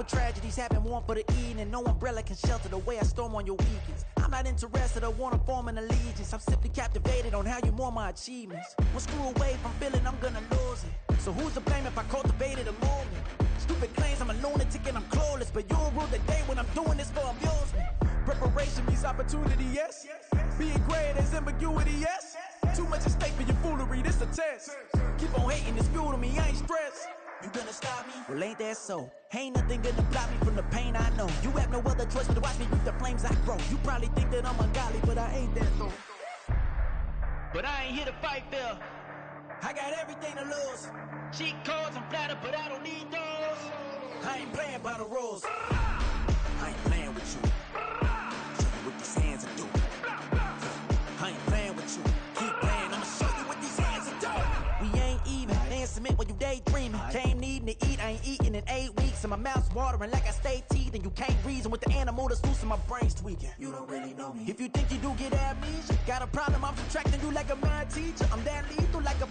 when tragedies happen, one for the evening. No umbrella can shelter the way I storm on your weekends. I'm not interested or wanna form an allegiance. I'm simply captivated on how you more my achievements. One screw away from feeling I'm gonna lose it. So who's to blame if I cultivated a movement? Stupid claims I'm a lunatic and I'm clueless, but you'll rule the day when I'm doing this for amusement. Preparation means opportunity, yes. Being great, there's ambiguity, yes. Too much at stake for your foolery, this a test. Keep on hating, it's fuel to me, I ain't stressed. You gonna stop me? Well, ain't that so? Ain't nothing gonna block me from the pain I know. You have no other choice but to watch me reap the flames I grow. You probably think that I'm ungodly, but I ain't that though. But I ain't here to fight fair. I got everything to lose. Cheat codes, I'm flattered, but I don't need those. I ain't playing by the rules. I ain't playing with you. Show you what these hands will do. I ain't playing with you. Keep playing, I'ma show you what these hands will do. We ain't even. They ain't submit when you daydreaming. Came needing to eat, I ain't eating in 8 weeks. And my mouth's watering like I stay teething. You can't reason with the animal that's loose and my brain's tweaking. You don't really know me. If you think you do get amnesia, got a problem, I'm subtracting you like a mad teacher. I'm that lethal like a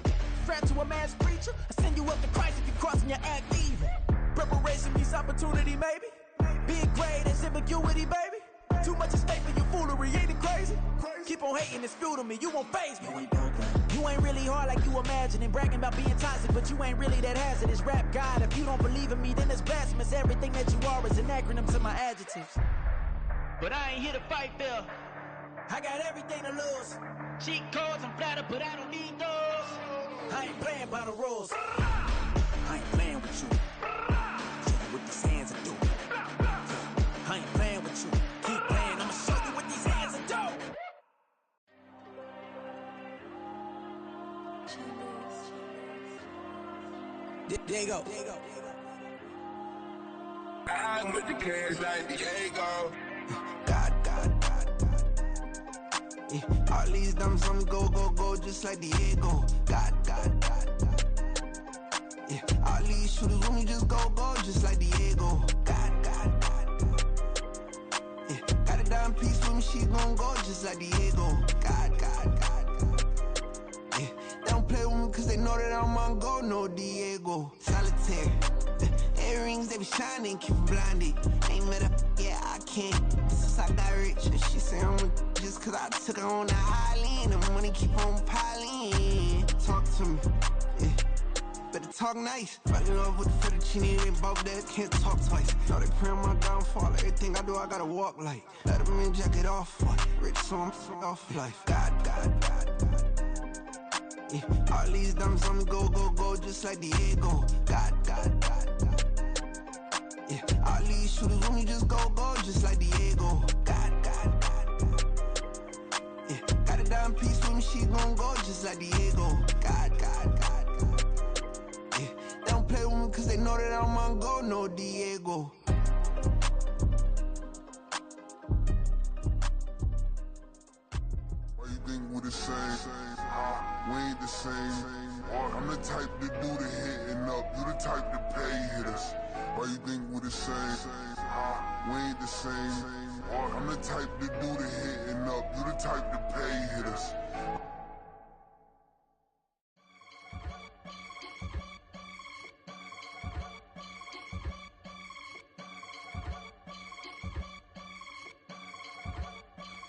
threat to a mass preacher. I send you up to Christ if you crossing your act evil. Preparation means opportunity, maybe. Being great is ambiguity, baby. Too much at stake for your foolery, ain't it crazy? Keep on hating, it's fuel to me, you won't faze me. You ain't really hard like you imagining. Bragging about being toxic, but you ain't really that hazardous. Rap God, if you don't believe in me, then it's blasphemous. Everything that you are is an acronym to my adjectives. But I ain't here to fight fair. I got everything to lose. Cheat codes, I'm flattered, but I don't need those. I ain't playing by the rules. I ain't playing with you. Show you what these hands will do. I ain't playing with you. Keep playing, I'ma show you what these hands will do. There you go. I'm with the cash like Diego. God. Yeah. All these dumps on me go, just like Diego. God. Yeah. All these shooters on me just go, just like Diego. God. Yeah. Got a dime piece with me, she gon' go just like Diego. God. Yeah. They don't play with me cause they know that I'm on go, no Diego. Solitaire. Earrings, they be shining, keep blinded. Ain't met up, yeah, I can't. Since I got rich, and she say I'm just cause I took her on the island. The money keep on piling. Talk to me, yeah. Better talk nice. Falling love with the fettuccine, ain't both that, can't talk twice. Know they pray on my downfall, everything I do, I gotta walk like. Let them in, jacket off, rich, so I'm off life. God. Yeah. All these dumps on me go, just like Diego. God. Yeah. All these shooters on me just go, just like Diego. God. Yeah. Got a dime piece with me, she gon' go just like Diego. God. Yeah. They don't play with me cause they know that I'm on go, no Diego. Why you think we the same? We ain't the same. I'm the type to do the hitting up. You the type to pay hitters. Why you think we the same? We ain't the same. I'm the type to do the hitting up. You the type to pay hitters.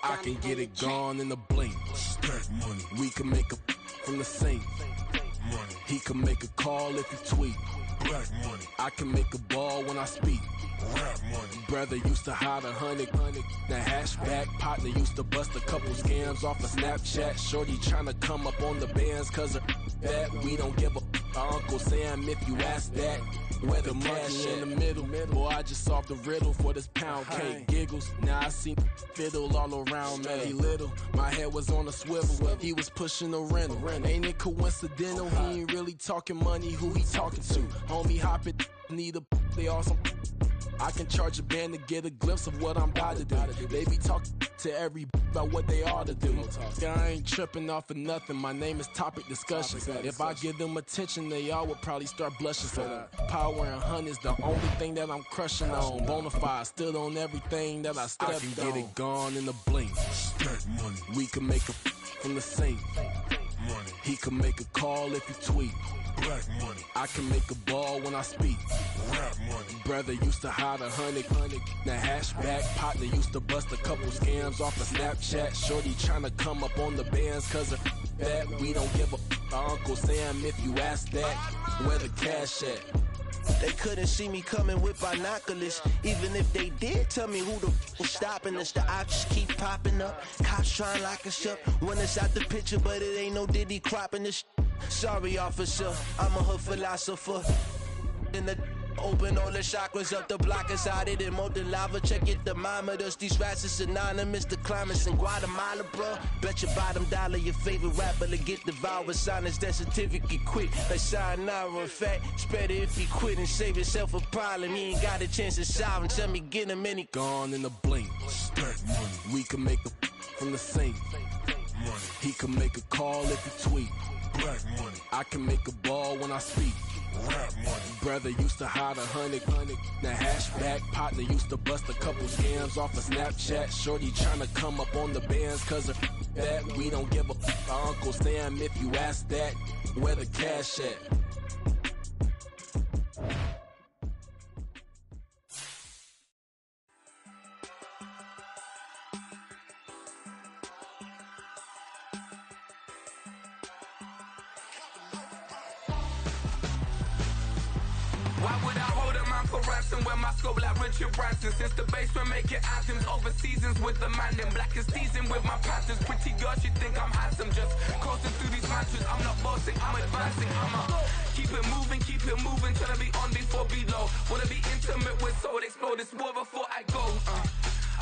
I can get it gone in a blink. Stack money. We can make a from the sink. Money. He can make a call if he tweet. Black money. I can make a ball when I speak. Rap money. Brother used to hide 100. The hashback partner used to bust a couple scams off of Snapchat. Shorty tryna come up on the bands cause of that. We don't give a Uncle Sam if you ask that. Where the cash in the middle. Boy, I just solved the riddle for this pound cake. Giggles, now I see fiddle all around me. He little, my head was on a swivel. He was pushing a rental. Ain't it coincidental? He ain't really talking money, who he talking to? Homie hop it, need a they awesome. I can charge a band to get a glimpse of what I'm about to do. They be talking to every about what they ought to do. Yeah, I ain't tripping off of nothing. My name is Topic Discussion. If I give them attention, they all would probably start blushing. So power and hunt is the only thing that I'm crushing on. Bonafide stood on everything that I stepped on. I can get it gone in a blink. Stack money. We can make a from the sink. Money. He can make a call if he tweet. Black money. I can make a ball when I speak. Rap money. Brother used to hide 100. The hashback partner used to bust a couple scams off of Snapchat. Shorty tryna come up on the bands cause of that. We don't give a Uncle Sam if you ask that. Where the cash at? They couldn't see me coming with binoculars. Even if they did, tell me who the was stopping us. The options keep popping up. Cops trying to lock us up. When it's out the picture, but it ain't no Diddy cropping this. Sorry, officer, I'm a hood philosopher. In the open all the chakras up, the block is out it and molten lava. Check your thermometers. These rats is synonymous to climates in Guatemala, bro. Bet your bottom dollar your favorite rapper to get devoured. Sign his death certificate quick. Like sayonara. In fact, it's better if he quit and save himself a problem. He ain't got a chance to solve him. Tell me get him any gone in a blink. Stack money. We can make a from the sink. Money. He can make a call if he tweet. Black money. I can make a ball when I speak. Rap money. Brother used to hide 100. The hashback partner used to bust a couple scams off of Snapchat. Shorty tryna come up on the bands cause of that. We don't give a Uncle Sam if you ask that. Where the cash at? Why would I hold a man for ransom when my scope like Richard Branson? Since the basement making anthems over seasons with the man, then black is seasoned with my patterns. Pretty girls, you think I'm handsome, just coasting through these mantras. I'm not bossing, I'm advancing. Keep it moving, tryna be on before below. Wanna be intimate with soul, explore this war before I go.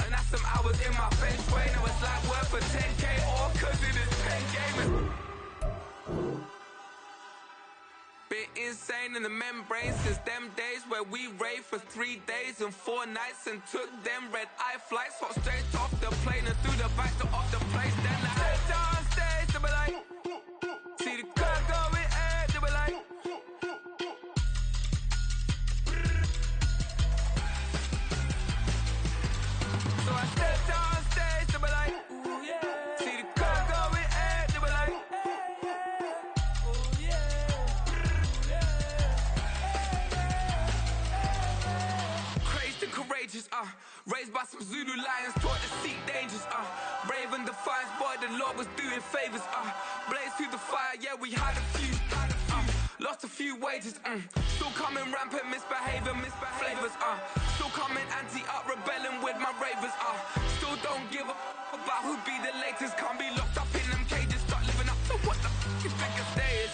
And that's some hours in my bench way. Now it's like work for 10K, all cause it is pen gaming. Bit insane in the membrane since them days where we raved for 3 days and 4 nights and took them red eye flights. Hot straight off the plane and through the back door of the place. Then I head on stage, they be like, see the crowd going ahead, they be like. So I stepped on stage, they be like, ooh yeah. See the crowd going ahead, they be like, ooh yeah. Courageous, raised by some Zulu lions, taught to seek dangers, brave and defiant, boy, the Lord was doing favors, blaze through the fire, yeah, we had a few, lost a few wages, still coming rampant, misbehavior, flavors, still coming anti-up, rebelling with my ravers, still don't give a about who be the latest, can't be locked up in them cages, start living up to what the you think a day is.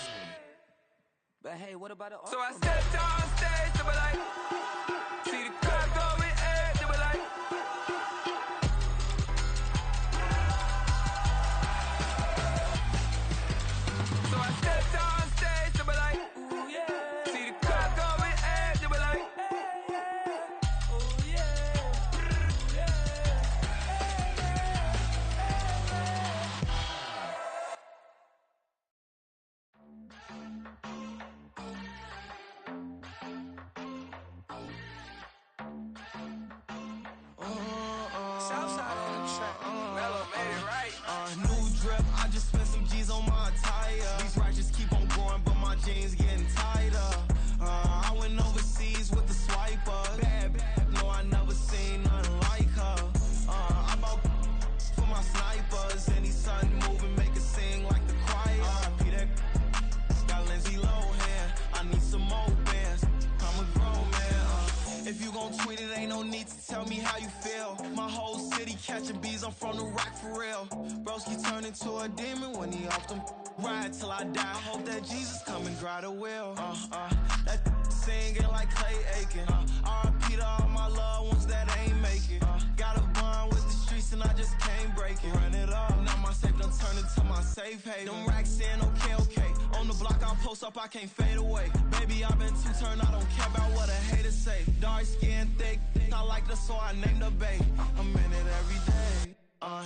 But hey, what about it? So I stepped on stage, they were like, see the crowd going ahead, they were like. So I stepped on stage, they were like, ooh yeah. See the crowd going ahead, they were like, oh yeah, ooh yeah. Southside on the track. Mellow made it right. New drip, I just spent some G's on my attire. These righteous keep on growing, but my jeans getting tighter. I went overseas with the swiper. Bad, no, I never seen nothing like her. I bought for my snipers. Any sun moving, make it sing like the choir. RIP that got Lindsay Lohan. I need some more bands. I'm a grown man. If you gon' tweet it, ain't no need to tell me how you feel. My whole city catching bees, I'm from the rack for real. Broski turn into a demon when he off them. Ride till I die, I hope that Jesus come and grab the wheel. That singing like Clay Aiken. RIP to all my loved ones that ain't make it. Got a bond with the streets and I just can't break it. Run it up, now my safe done turn into my safe haven. Them racks in, okay. On the block I'll post up, I can't fade away. Baby, I've been too turned, I don't care about what a hater say. Dark skin, thick, I like the so I named the bae. I'm in it every day.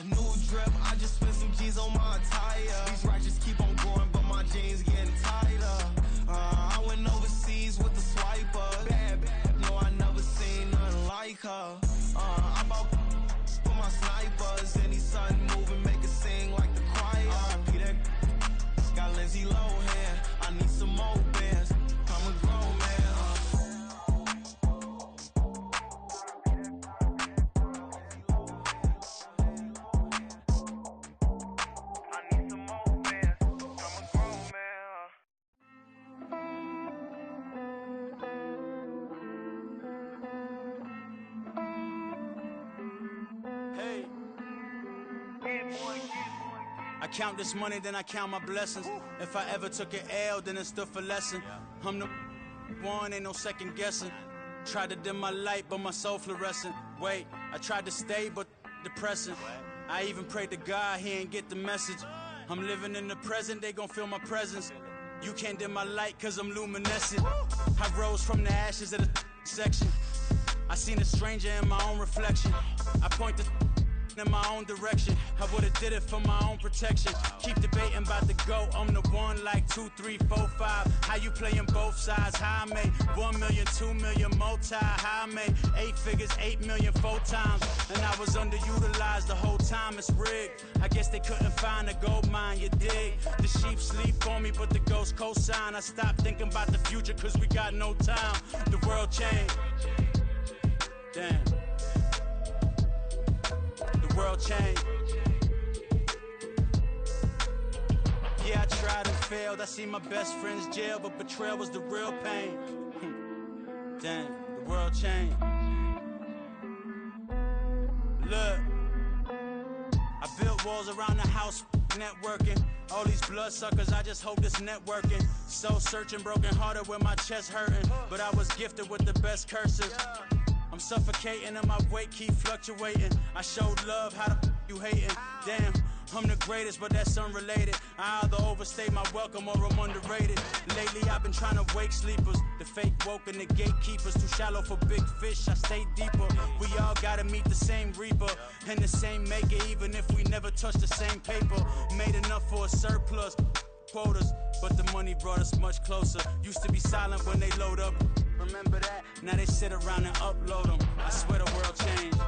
New drip, I just spent some G's on my attire. These righteous keep on growing, but my jeans getting tighter. I went overseas with the swiper. Bad, no, I never seen nothing like her. I bought for my snipers. Any sun moving, make it sing like the choir. RIP that got Lindsay Lohan. I need some more bands. count this money, then I count my blessings. If I ever took an L, then it stood for lesson. I'm the one, ain't no second guessing. Tried to dim my light, but my soul fluorescent. Wait, I tried to stay, but depressing. I even prayed to God, he ain't get the message. I'm living in the present, they gon' feel my presence. You can't dim my light, cause I'm luminescent. I rose from the ashes of the section. I seen a stranger in my own reflection. I point the in my own direction. I would've did it for my own protection. Keep debating about the GOAT. I'm the one like 2, 3, 4, 5. How you playing both sides? How I made 1 million, 2 million multi. How I made 8 figures, 8 million 4 times. And I was underutilized the whole time. It's rigged. I guess they couldn't find a gold mine, you dig? The sheep sleep on me, but the ghost cosign. I stopped thinking about the future cause we got no time. The world changed. Damn. The world changed. Yeah, I tried and failed. I see my best friends jail, but betrayal was the real pain. Damn, the world changed. Look, I built walls around the house, networking. All these bloodsuckers, I just hope this networking. Soul searching, broken hearted with my chest hurting. But I was gifted with the best curses. I'm suffocating and my weight keep fluctuating. I showed love, how the you hating? Damn, I'm the greatest, but that's unrelated. I either overstay my welcome or I'm underrated. Lately I've been trying to wake sleepers. The fake woke and the gatekeepers. Too shallow for big fish, I stay deeper. We all gotta meet the same reaper and the same maker, even if we never touch the same paper. Made enough for a surplus quotas, but the money brought us much closer. Used to be silent when they load up. Remember that? Now they sit around and upload them. I swear the world changed.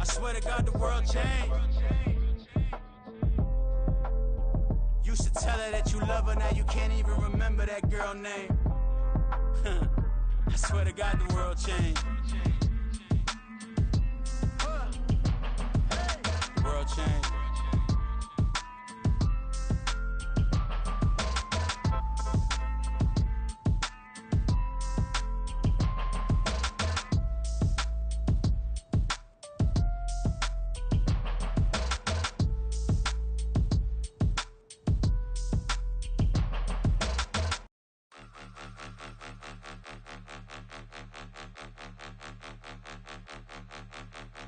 I swear to God the world changed. Used to tell her that you love her, now you can't even remember that girl name. I swear to God the world changed. The world changed.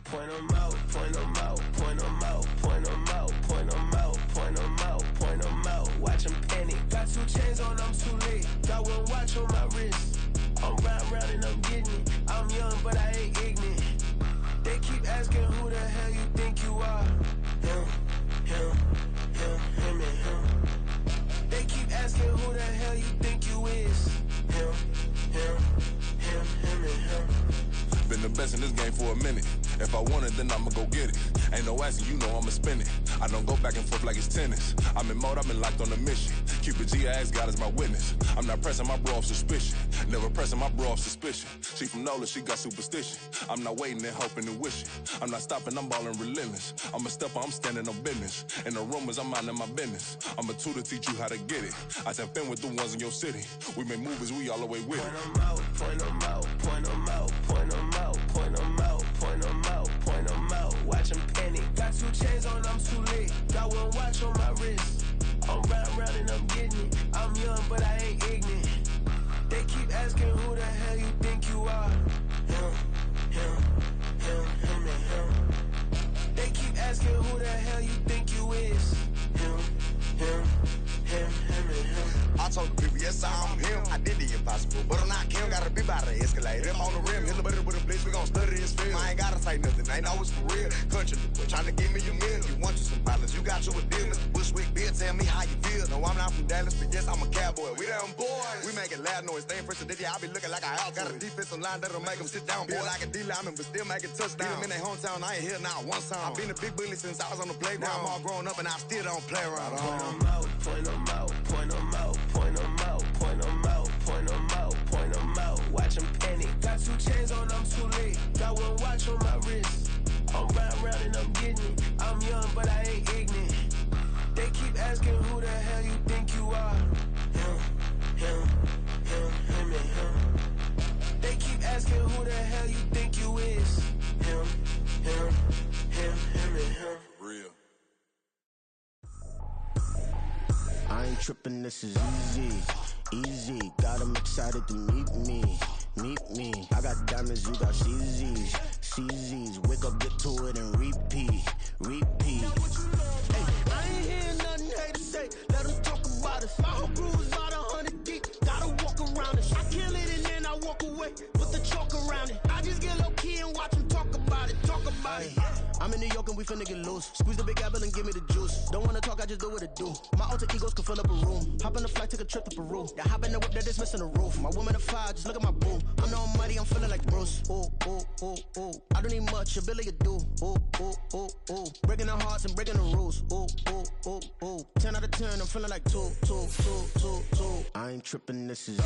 Point 'em out, point 'em out, point 'em out, point 'em out, point 'em out, point 'em out, point 'em out. Watch 'em panic. Got 2 chains on, I'm too late. Got 1 watch on my wrist. I'm round and I'm getting it. I'm young, but I ain't ignorant. They keep asking who the hell you think you are. Him, him, and him. They keep asking who the hell you think you is. Him, and him. Been the best in this game for a minute. If I want it, then I'ma go get it. Ain't no asking, you know I'ma spin it. I don't go back and forth like it's tennis. I'm in mode, I've been locked on a mission. Cupid G, I ask God as my witness. I'm not pressing my bro off suspicion. Never pressing my bro off suspicion. She from NOLA, she got superstition. I'm not waiting and hoping and wishing. I'm not stopping, I'm balling relentless. I'm a stepper, I'm standing on business. In the rumors, I'm minding my business. I'm a tutor, teach you how to get it. I tap in with the ones in your city. We make movies, we all the way with it. Point 'em out, point 'em out, point 'em out, point 'em out, point 'em out, point 'em out, point 'em out. Watch 'em panic. Got 2 chains on, I'm too late. Got 1 watch on my wrist. I'm round and I'm getting it. I'm young, but I ain't ignorant. They keep asking who the hell you think you are. Him, and him. They keep asking who the hell you think you is. Him, and him. I told the people, yes, I'm him. I did the impossible, but I'm not Kim. Gotta be by the escalator. On the rim, hit the butter with a blitz. We gon' study this film. I ain't gotta say nothing. Ain't know it's for real. Country, trying to give me a meal. You want you some violence, you got you a deal. Mr. Bushwick, Bill, tell me how you feel. No, I'm not from Dallas, but yes, I'm a cowboy. We them boys. We making loud noise. Staying fresh today, I be looking like a house. Got a defensive line that'll make them sit down. Feel like a D-lineman, but still making touchdowns. Beat them in their hometown, I ain't here now one time. I've been a big bully since I was on the playground. Now I'm all grown up and I still don't play around. Point 'em out, point 'em out, point 'em out, point 'em out, point 'em out, point 'em out, point 'em out. Watch 'em panic. Got 2 chains on, I'm too late. Got 1 watch on my wrist. I'm round and I'm getting it. I'm young, but I ain't ignorant. They keep asking who the hell you think you are. Him, and him. They keep asking who the hell you think you is. Him, I ain't tripping, this is easy, easy. Got them excited to meet me. I got diamonds, you got CZs. Wake up, get to it, and repeat. Hey, I ain't hearing nothing haters say. Let them talk about us. My whole crew is about 100 deep. Gotta walk around it. I kill it and then I walk away. Put the chalk around it. I just get low key and watch them talk about it. I'm in New York and we finna get loose. Squeeze the big apple and give me the juice. Don't wanna talk, I just do what it do. My alter egos can fill up a room. Hop on the flight, take a trip to Peru. That hop in the whip that is missing the roof. My woman a fire, just look at my boo. I'm the almighty, I'm feeling like Bruce. Ooh. I don't need much, ability to do. Ooh. Breaking the hearts and breaking the rules. Ooh. 10 out of 10, I'm feeling like 2. I ain't tripping, this is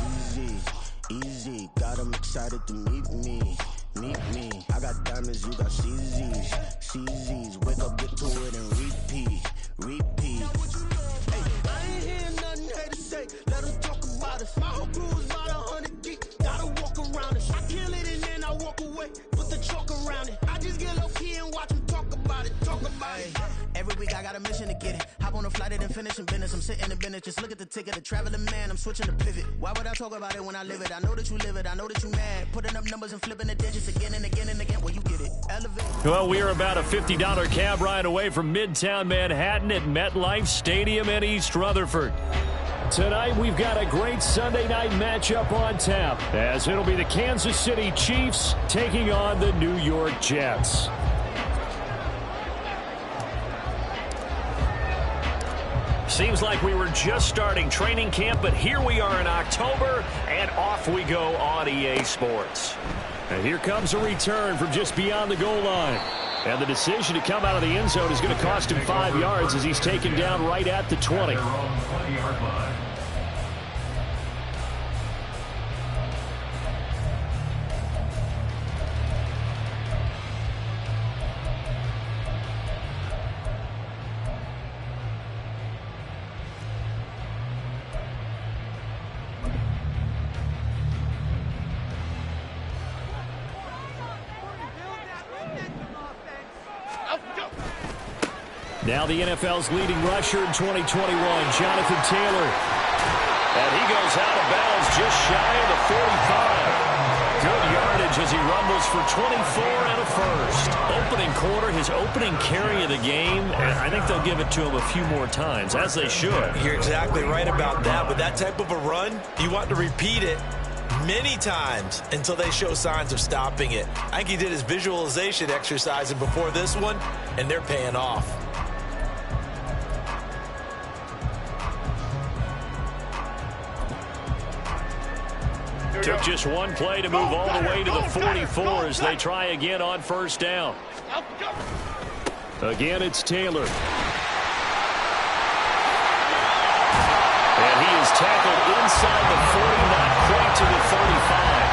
easy. Got them excited to meet me. I got diamonds, you got CZs. Wake up, get to it, and repeat. Hey, I ain't hearing nothing haters say. Let them talk about us. My whole crew is about 100 deep. Gotta walk around it. I kill it and then I walk away. Put the chalk around it. I just get low key and watch them talk about it. Every week I got a mission to get it. Hop on a flight and then finish in business. I'm sitting in business, just look at the ticket. A traveling man, I'm switching to pivot. Why would I talk about it when I live it? I know that you live it, I know that you mad. Putting up numbers and flipping the digits again and again and again. Well, you get it. Elevate. Well, we are about a $50 cab ride away from Midtown Manhattan at MetLife Stadium in East Rutherford. Tonight, we've got a great Sunday night matchup on tap, as it'll be the Kansas City Chiefs taking on the New York Jets. Seems like we were just starting training camp, but here we are in October, and off we go on EA Sports. And here comes a return from just beyond the goal line. And the decision to come out of the end zone is going to cost him 5 yards as he's taken down right at the 20. Now the NFL's leading rusher in 2021, Jonathan Taylor. And he goes out of bounds just shy of the 45. Good yardage as he rumbles for 24 and a first. Opening quarter, his opening carry of the game, and I think they'll give it to him a few more times, as they should. You're exactly right about that, but that type of a run, you want to repeat it many times until they show signs of stopping it. I think he did his visualization exercise before this one, and they're paying off. Took just one play to move all the way to the 44 as they try again on first down. Again, it's Taylor. And he is tackled inside the 40, not quite to the 35.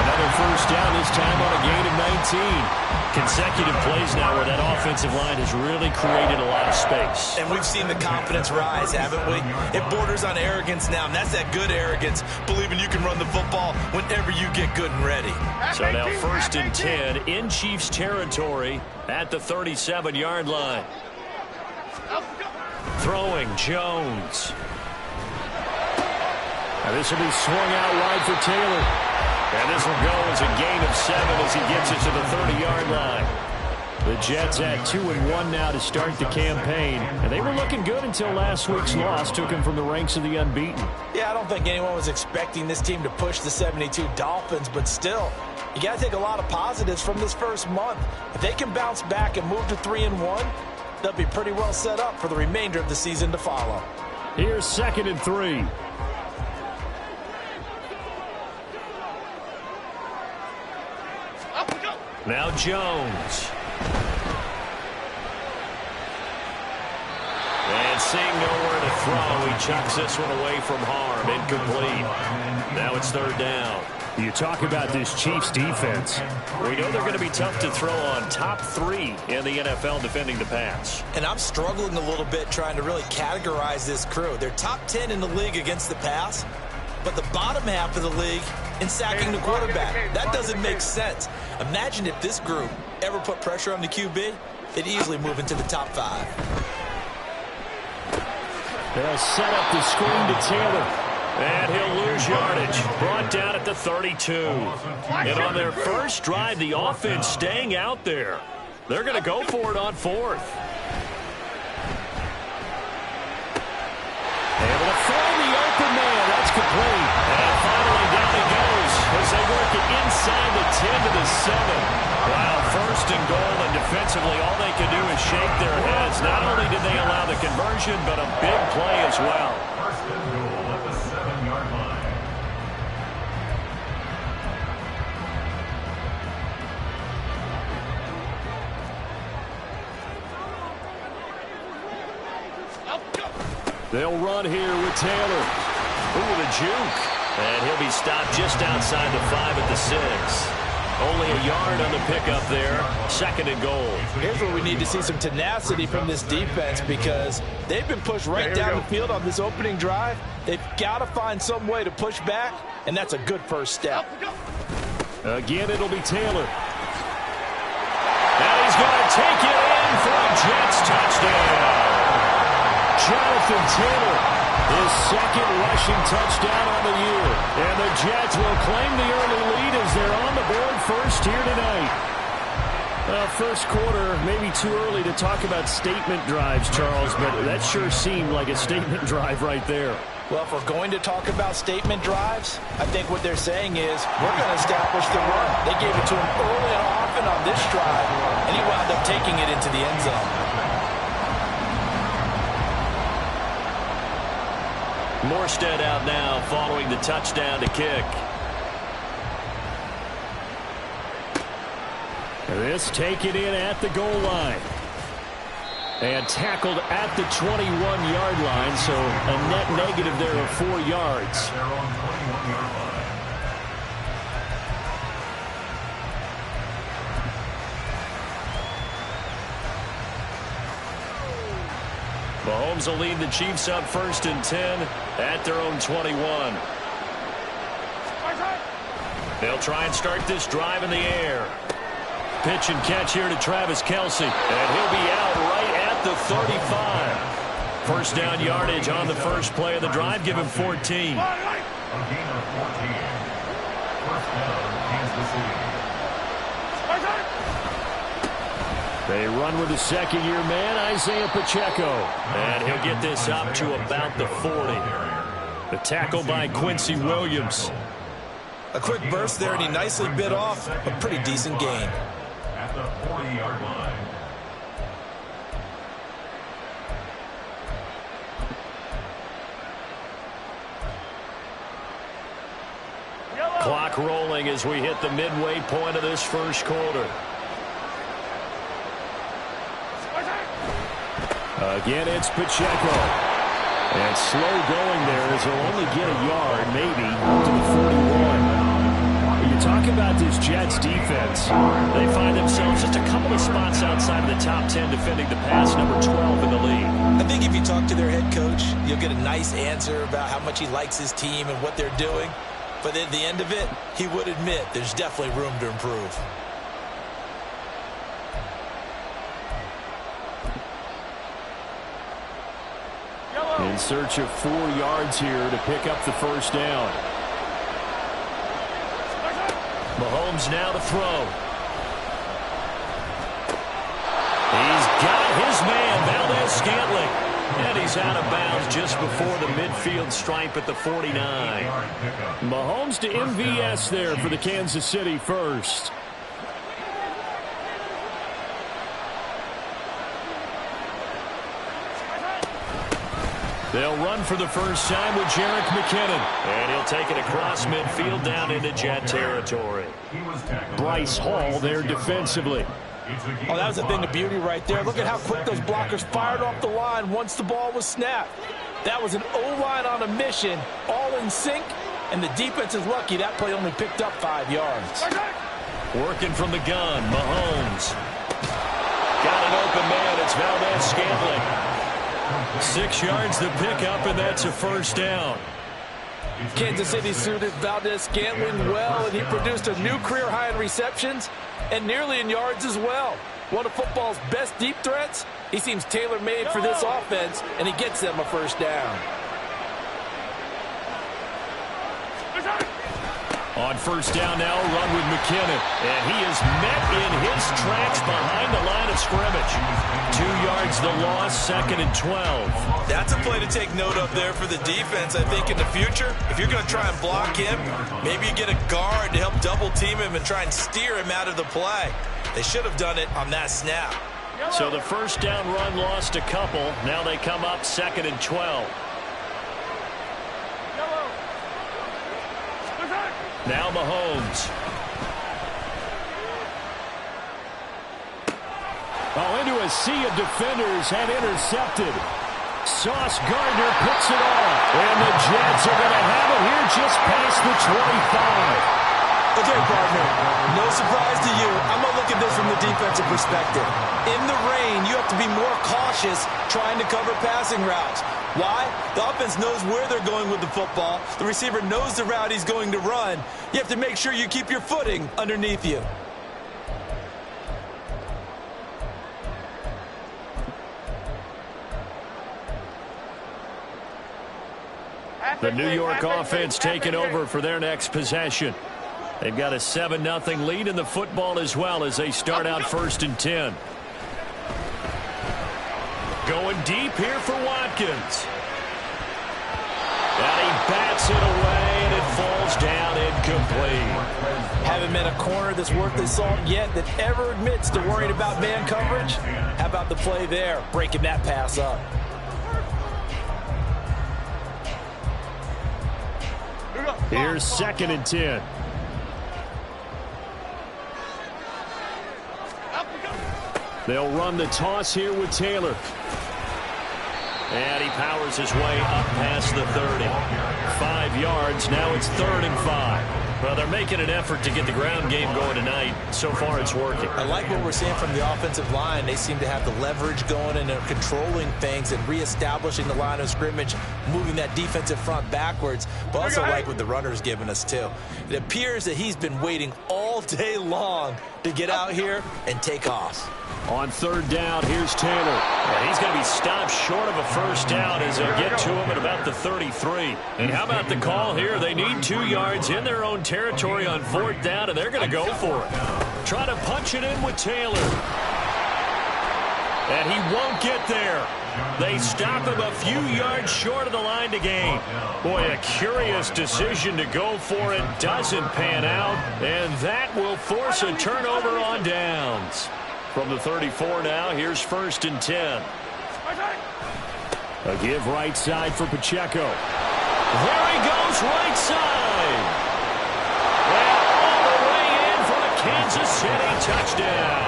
Another first down, this time on a gain of 19. Consecutive plays now where that offensive line has really created a lot of space. And we've seen the confidence rise, haven't we? It borders on arrogance now, and that's that good arrogance, believing you can run the football whenever you get good and ready. So now 1st and 10 in Chiefs territory at the 37-yard line. Throwing Jones. Now this will be swung out wide for Taylor. And this will go as a gain of 7 as he gets it to the 30-yard line. The Jets at 2-1 now to start the campaign. And they were looking good until last week's loss took them from the ranks of the unbeaten. Yeah, I don't think anyone was expecting this team to push the 72 Dolphins, but still, you got to take a lot of positives from this first month. If they can bounce back and move to 3-1, they'll be pretty well set up for the remainder of the season to follow. Here's 2nd and 3. Now Jones. And seeing nowhere to throw, he chucks this one away from harm. Incomplete. Now it's 3rd down. You talk about this Chiefs defense. We know they're going to be tough to throw on. Top 3 in the NFL defending the pass. And I'm struggling a little bit trying to really categorize this crew. They're top 10 in the league against the pass, but the bottom half of the league in sacking the quarterback. That doesn't make sense. Imagine if this group ever put pressure on the QB, they'd easily move into the top 5. They'll set up the screen to Taylor. And he'll lose yardage. Brought down at the 32. And on their first drive, the offense staying out there. They're going to go for it on fourth. Able to find the open man. That's complete. And finally down he goes as they work it inside the 10 to the 7. Wow, first and goal, and defensively all they can do is shake their heads. Not only did they allow the conversion, but a big play as well. First and goal at the 7-yard line. They'll run here with Taylor. Ooh, the juke. And he'll be stopped just outside the 5 at the 6. Only a yard on the pickup there. Second and goal. Here's where we need to see some tenacity from this defense because they've been pushed right down the field on this opening drive. They've got to find some way to push back, and that's a good first step. Again, it'll be Taylor. And he's going to take it in for a Jets touchdown. Jonathan Taylor, his second rushing touchdown on the year. And the Jets will claim the early lead as they're on the board first here tonight. Well, first quarter, maybe too early to talk about statement drives, Charles, but that sure seemed like a statement drive right there. Well, if we're going to talk about statement drives, I think what they're saying is we're going to establish the run. They gave it to him early and often on this drive, and he wound up taking it into the end zone. Morstead out now following the touchdown to kick. This taken in at the goal line. And tackled at the 21-yard line, so a net negative there of 4 yards. They're on 21-yard line. Mahomes will lead the Chiefs up first and 10 at their own 21. They'll try and start this drive in the air. Pitch and catch here to Travis Kelce. And he'll be out right at the 35. First down yardage on the first play of the drive. Give him 14. A gain of 14. First down, Kansas City. They run with the second-year man, Isaiah Pacheco. And he'll get this up to about the 40. The tackle by Quincy Williams. A quick burst there, and he nicely bit off a pretty decent gain. At the 40-yard line. Clock rolling as we hit the midway point of this first quarter. Again, it's Pacheco. And slow going there as he'll only get a yard, maybe, to the 41. When you talk about this Jets defense, they find themselves just a couple of spots outside of the top 10 defending the pass, number 12 in the league. I think if you talk to their head coach, you'll get a nice answer about how much he likes his team and what they're doing. But at the end of it, he would admit there's definitely room to improve. In search of 4 yards here to pick up the first down. Mahomes now to throw. He's got his man, Valdez-Scantling. And he's out of bounds just before the midfield stripe at the 49. Mahomes to MVS there for the Kansas City first. They'll run for the first time with Jerick McKinnon. And he'll take it across midfield down into Jet territory. Bryce Hall there defensively. Oh, that was a thing of beauty right there. Look at how quick those blockers fired off the line once the ball was snapped. That was an O-line on a mission, all in sync, and the defense is lucky that play only picked up 5 yards. Working from the gun, Mahomes. Got an open man, it's Valdez-Scantling. 6 yards to pick up, and that's a first down. Kansas City suited Valdez-Scantling well, and he produced a new career high in receptions and nearly in yards as well. One of football's best deep threats, He seems tailor-made for this offense, and he gets them a first down. On first down now, run with McKinnon. And he is met in his tracks behind the line of scrimmage. 2 yards the loss, 2nd and 12. That's a play to take note of there for the defense. I think in the future, if you're going to try and block him, maybe you get a guard to help double team him and try and steer him out of the play. They should have done it on that snap. So the first down run lost a couple. Now they come up 2nd and 12. Now Mahomes. Into a sea of defenders and intercepted. Sauce Gardner picks it off. And the Jets are going to have it here just past the 25. Okay, partner, no surprise to you. I'm going to look at this from the defensive perspective. In the rain, you have to be more cautious trying to cover passing routes. Why? The offense knows where they're going with the football. The receiver knows the route he's going to run. You have to make sure you keep your footing underneath you. The New York offense taking over for their next possession. They've got a 7-0 lead in the football as well as they start out 1st and 10. Going deep here for Watkins. And he bats it away, and it falls down incomplete. Haven't met a corner that's worth the salt yet that ever admits to worrying about man coverage. How about the play there, breaking that pass up? Here's 2nd and 10. They'll run the toss here with Taylor. And he powers his way up past the 30. 5 yards. Now it's 3rd and 5. Well, they're making an effort to get the ground game going tonight. So far, it's working. I like what we're seeing from the offensive line. They seem to have the leverage going, and they're controlling things and reestablishing the line of scrimmage, moving that defensive front backwards. But also like what the runner's giving us, too. It appears that he's been waiting all day long to get out here and take off. On 3rd down, here's Taylor. And he's going to be stopped short of a first down as they get to him at about the 33. And how about the call here? They need 2 yards in their own territory on 4th down, and they're going to go for it. Try to punch it in with Taylor. And he won't get there. They stop him a few yards short of the line to gain. Boy, a curious decision to go for it. Doesn't pan out, and that will force a turnover on downs. From the 34 now, here's 1st and 10. A give right side for Pacheco. There he goes, right side. And all the way in for a Kansas City touchdown.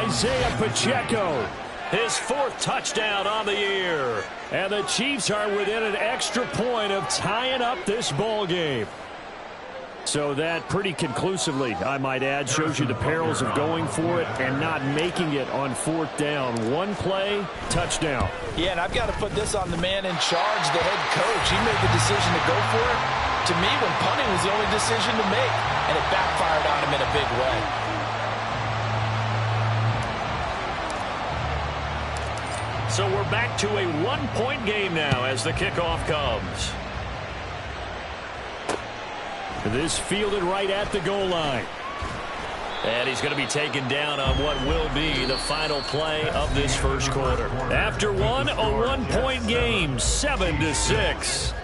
Isaiah Pacheco, his 4th touchdown on the year. And the Chiefs are within an extra point of tying up this ball game. So that pretty conclusively, I might add, shows you the perils of going for it and not making it on 4th down. One play, touchdown. Yeah, and I've got to put this on the man in charge, the head coach. He made the decision to go for it. To me, when punting was the only decision to make, and it backfired on him in a big way. So we're back to a 1-point game now as the kickoff comes. This fielded right at the goal line. And he's going to be taken down on what will be the final play of this first quarter. After one, a 1-point game, 7-6.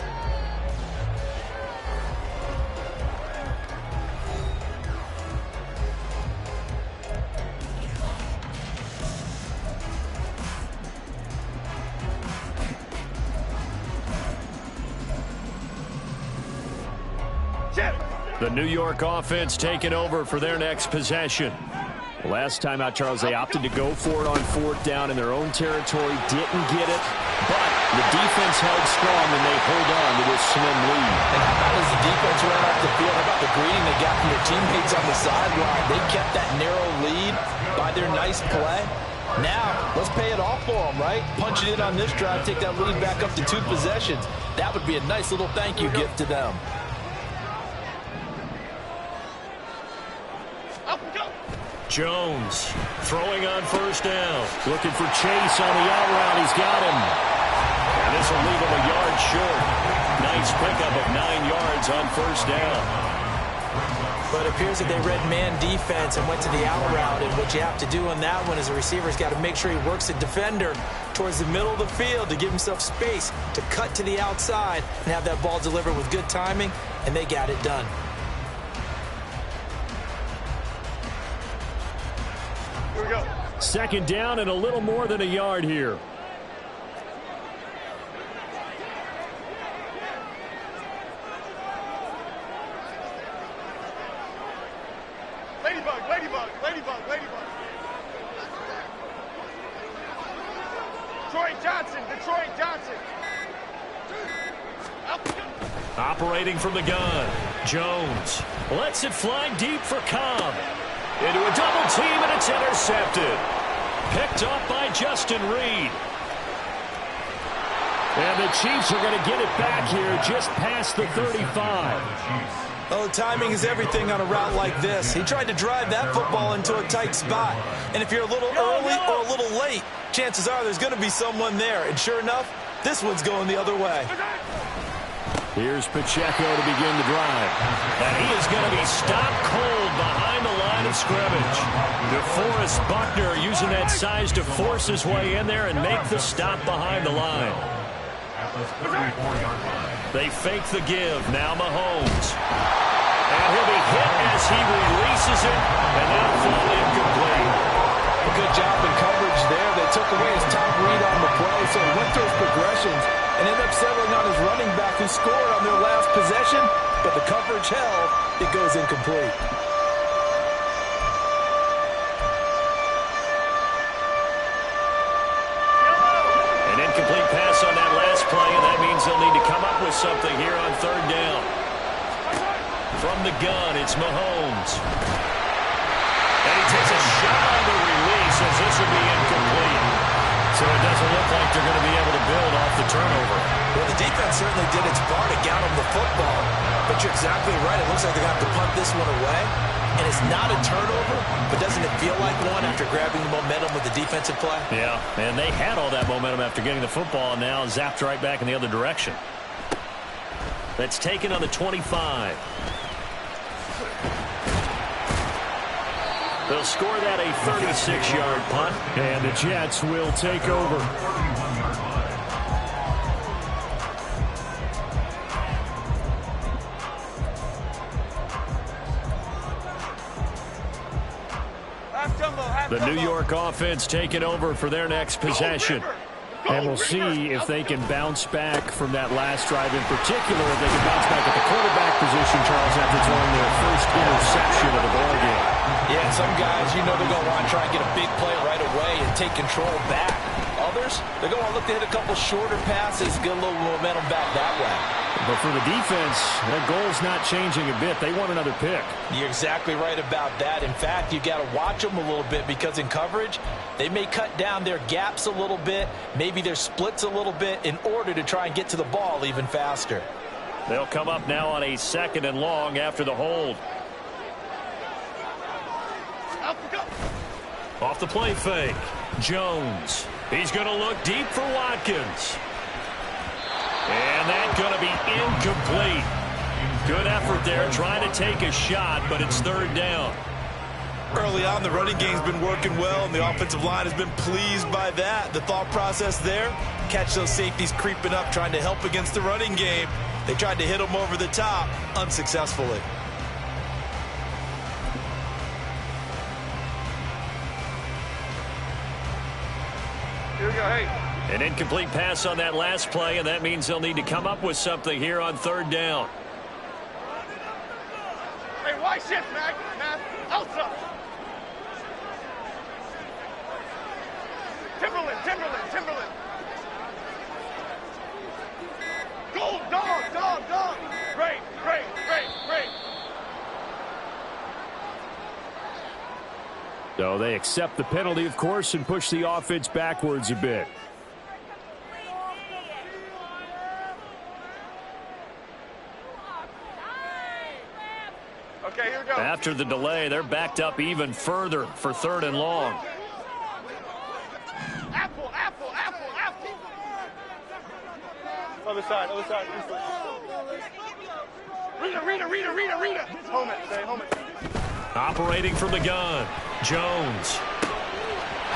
The New York offense taking over for their next possession. Last time out, Charles, they opted to go for it on 4th down in their own territory. Didn't get it, but the defense held strong and they hold on to this slim lead. And how about as the defense ran off the field? How about the greeting they got from their teammates on the sideline? They kept that narrow lead by their nice play. Now, let's pay it off for them, right? Punch it in on this drive, take that lead back up to 2 possessions. That would be a nice little thank you gift to them. Jones throwing on first down. Looking for Chase on the out route. He's got him. And this will leave him a yard short. Nice pickup of 9 yards on first down. But it appears that they read man defense and went to the out route. And what you have to do on that one is the receiver's got to make sure he works the defender towards the middle of the field to give himself space to cut to the outside and have that ball delivered with good timing, and they got it done. Here we go. Second down and a little more than a yard here. Ladybug, ladybug, ladybug, ladybug. Detroit Johnson. Operating from the gun. Jones lets it fly deep for Cobb. Into a double team, and it's intercepted. Picked up by Justin Reed. And the Chiefs are going to get it back here just past the 35. Well, the timing is everything on a route like this. He tried to drive that football into a tight spot. And if you're a little early or a little late, chances are there's going to be someone there. And sure enough, this one's going the other way. Here's Pacheco to begin the drive. And he is going to be stopped cold behind the line of scrimmage. DeForest Buckner using that size to force his way in there and make the stop behind the line. They fake the give. Now Mahomes. And he'll be hit as he releases it. And that'll fall incomplete. A good job in coverage there. They took away his top read on the play, so he went through his progressions and ended up settling on his running back who scored on their last possession. But the coverage held. It goes incomplete. An incomplete pass on that last play, and that means they'll need to come up with something here on third down. From the gun, it's Mahomes. And he takes a shot on the release as this will be incomplete. So it doesn't look like they're going to be able to build off the turnover. Well, the defense certainly did its part to get him the football. But you're exactly right. It looks like they're going to have to punt this one away. And it's not a turnover, but doesn't it feel like one after grabbing the momentum with the defensive play? Yeah, and they had all that momentum after getting the football, and now zapped right back in the other direction. That's taken on the 25. They'll score that a 36-yard punt, and the Jets will take over. The New York offense taking over for their next possession. And we'll see if they can bounce back from that last drive in particular, if they can bounce back at the quarterback position, Charles, after throwing their first interception of the ball game. Yeah, some guys, you know they're going to want to try and get a big play right away and take control back. Others, they're going to look to hit a couple shorter passes, get a little momentum back that way. But for the defense, their goal's not changing a bit. They want another pick. You're exactly right about that. In fact, you've got to watch them a little bit because in coverage, they may cut down their gaps a little bit, maybe their splits a little bit in order to try and get to the ball even faster. They'll come up now on a 2nd and long after the hold. Off the play fake. Jones. He's going to look deep for Watkins. And that's going to be incomplete. Good effort there trying to take a shot, but it's third down. Early on, the running game's been working well, and the offensive line has been pleased by that. The thought process there, catch those safeties creeping up, trying to help against the running game. They tried to hit them over the top, unsuccessfully. Here we go, hey. An incomplete pass on that last play, and that means they'll need to come up with something here on third down. Hey, why shift, Mac? Outside. Timberland. Go, dog. Great. So they accept the penalty, of course, and push the offense backwards a bit. Okay, here we go. After the delay, they're backed up even further for 3rd and long. Apple. Other side. Rita. Home it. Operating from the gun, Jones.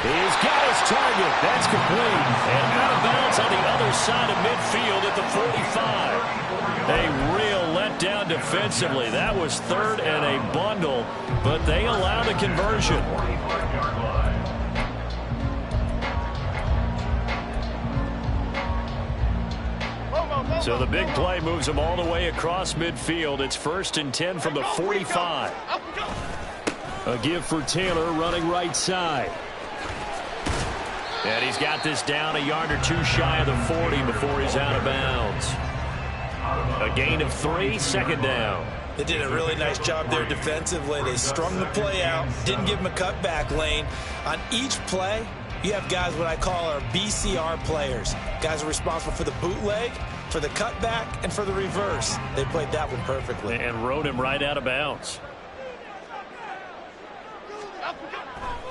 He's got his target. That's complete. And out of bounds on the other side of midfield at the 45. A real letdown defensively. That was 3rd and a bundle, but they allowed a conversion. So the big play moves them all the way across midfield. It's 1st and 10 from the 45. A give for Taylor running right side. And he's got this down a yard or 2 shy of the 40 before he's out of bounds. A gain of 3, 2nd down. They did a really nice job there defensively. They strung the play out, didn't give him a cutback lane. On each play, you have guys what I call our BCR players. Guys are responsible for the bootleg, for the cutback, and for the reverse. They played that one perfectly. And rode him right out of bounds.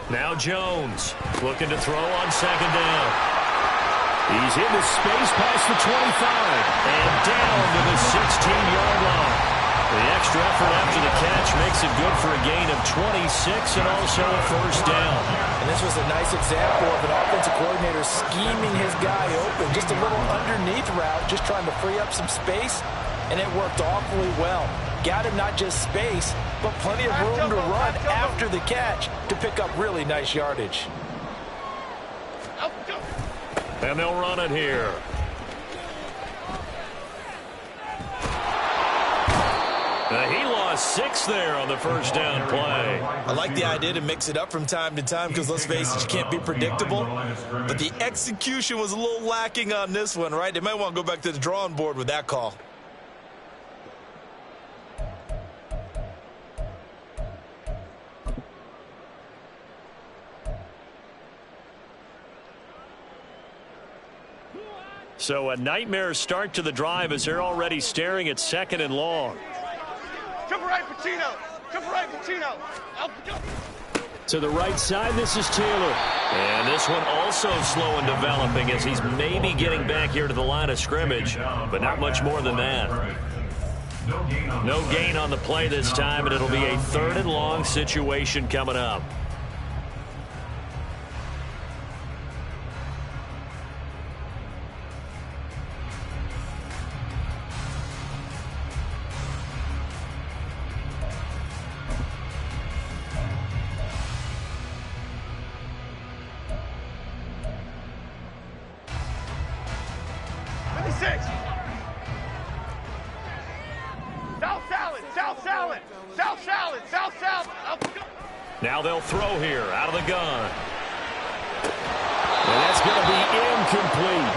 Now Jones looking to throw on 2nd down. He's into space past the 25 and down to the 16-yard line. The extra effort after the catch makes it good for a gain of 26 and also a 1st down. And this was a nice example of an offensive coordinator scheming his guy open. Just a little underneath route, just trying to free up some space, and it worked awfully well. Got him not just space, but plenty of room to run after the catch to pick up really nice yardage. And they'll run it here. He lost 6 there on the 1st down play. I like the idea to mix it up from time to time because, let's face it, you can't be predictable. But the execution was a little lacking on this one, right? They might want to go back to the drawing board with that call. So a nightmare start to the drive as they're already staring at 2nd and long. Jump right, Pacino. To the right side, this is Taylor. And this one also slow in developing as he's maybe getting back here to the line of scrimmage, but not much more than that. No gain on the play this time, and it'll be a 3rd and long situation coming up. Now they'll throw here out of the gun. And that's going to be incomplete.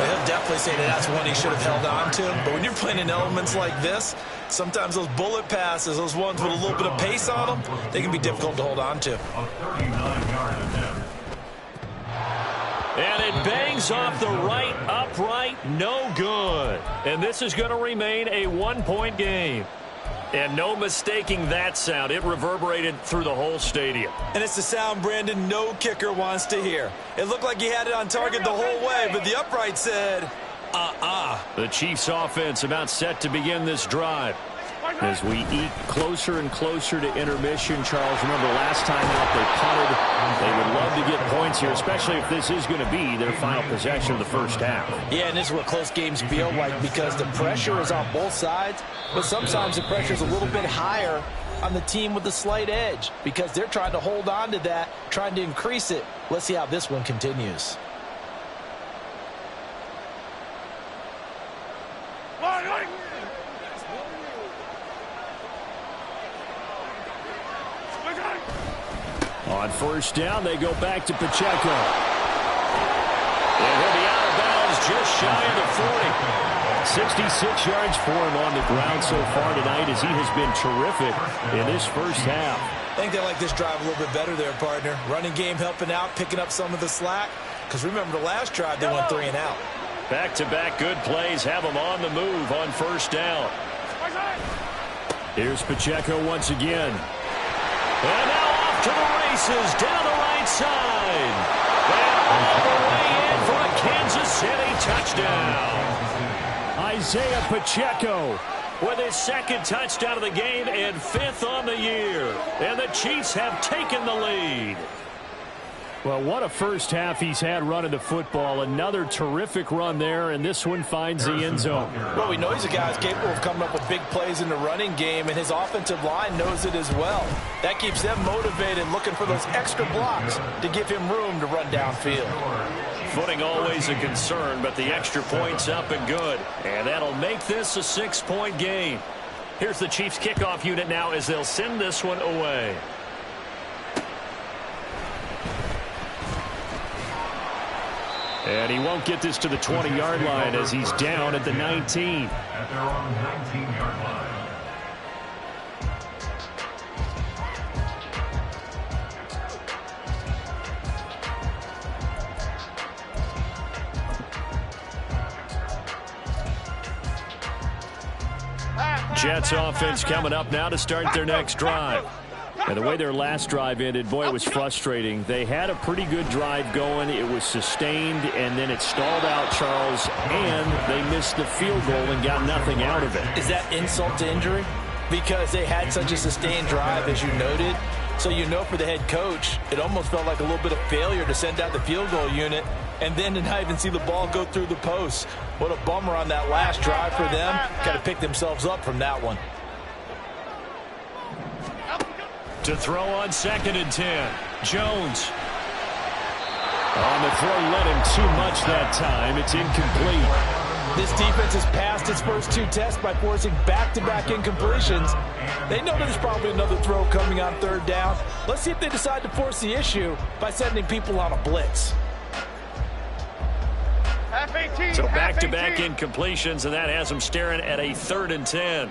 Well, he'll definitely say that's one he should have held on to. But when you're playing in elements like this, sometimes those bullet passes, those ones with a little bit of pace on them, they can be difficult to hold on to. And it bangs off the right upright, no good. And this is going to remain a 1-point game. And no mistaking that sound. It reverberated through the whole stadium. And it's the sound Brandon no kicker wants to hear. It looked like he had it on target the whole way, but the upright said, The Chiefs offense about set to begin this drive. As we eke closer and closer to intermission, Charles, remember last time out they punted. They would love to get points here, especially if this is going to be their final possession of the first half. Yeah, and this is what close games feel like because the pressure is on both sides, but sometimes the pressure is a little bit higher on the team with the slight edge because they're trying to hold on to that, trying to increase it. Let's see how this one continues. On first down, they go back to Pacheco. And he'll be out of bounds just shy of the 40. 66 yards for him on the ground so far tonight as he has been terrific in this first half. I think they like this drive a little bit better there, partner. Running game helping out, picking up some of the slack. Because remember the last drive, they went 3 and out. Back-to-back good plays have them on the move on first down. Here's Pacheco once again. And now off to the races down the right side. And all the way in for a Kansas City touchdown. Isaiah Pacheco with his second touchdown of the game and 5th on the year. And the Chiefs have taken the lead. Well, what a first half he's had running the football. Another terrific run there, and this one finds the end zone. Well, we know he's a guy who's capable of coming up with big plays in the running game, and his offensive line knows it as well. That keeps them motivated, looking for those extra blocks to give him room to run downfield. Footing always a concern, but the extra point's up and good. And that'll make this a 6-point game. Here's the Chiefs kickoff unit now as they'll send this one away. And he won't get this to the 20-yard line as he's down at the 19. At their own 19-yard line. Jets offense coming up now to start their next drive. And the way their last drive ended, boy, it was frustrating. They had a pretty good drive going. It was sustained, and then it stalled out, Charles, and they missed the field goal and got nothing out of it. Is that insult to injury? Because they had such a sustained drive, as you noted. So you know for the head coach, it almost felt like a little bit of failure to send out the field goal unit and then to not even see the ball go through the post. What a bummer on that last drive for them. Got to pick themselves up from that one. To throw on 2nd and 10. Jones. On the throw, led him too much that time. It's incomplete. This defense has passed its first 2 tests by forcing back-to-back incompletions. They know there's probably another throw coming on 3rd down. Let's see if they decide to force the issue by sending people on a blitz. So back-to-back incompletions, and that has them staring at a 3rd and 10.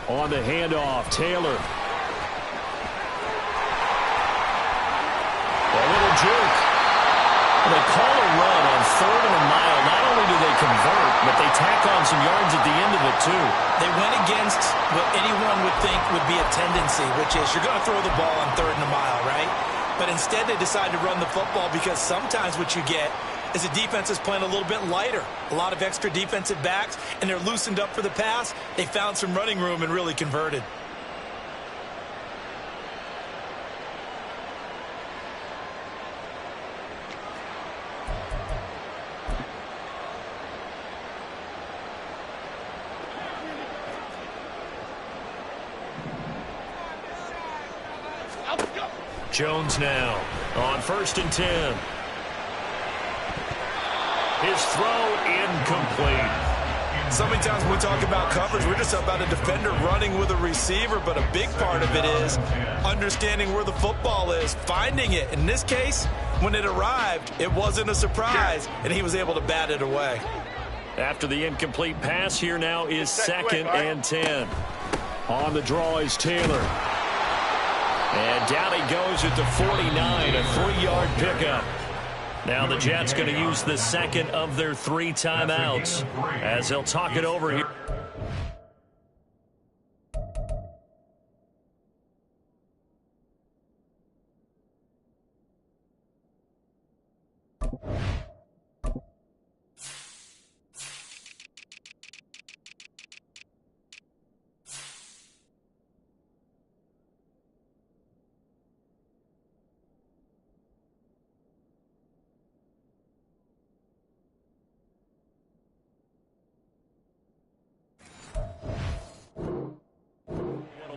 On the handoff, Taylor. A little juke. They call a run on 3rd and a mile. Not only do they convert, but they tack on some yards at the end of it, too. They went against what anyone would think would be a tendency, which is you're going to throw the ball on 3rd and a mile, right? But instead they decide to run the football because sometimes what you get is the defense is playing a little bit lighter. A lot of extra defensive backs, and they're loosened up for the pass. They found some running room and really converted. Jones now on 1st and 10. His throw incomplete. So many times when we talk about coverage, we're just about a defender running with a receiver, but a big part of it is understanding where the football is, finding it. In this case, when it arrived, it wasn't a surprise, and he was able to bat it away. After the incomplete pass, here now is 2nd and 10. On the draw is Taylor. And down he goes at the 49, a 3-yard pickup. Now the Jets going to use the second of their 3 timeouts as they'll talk it over here.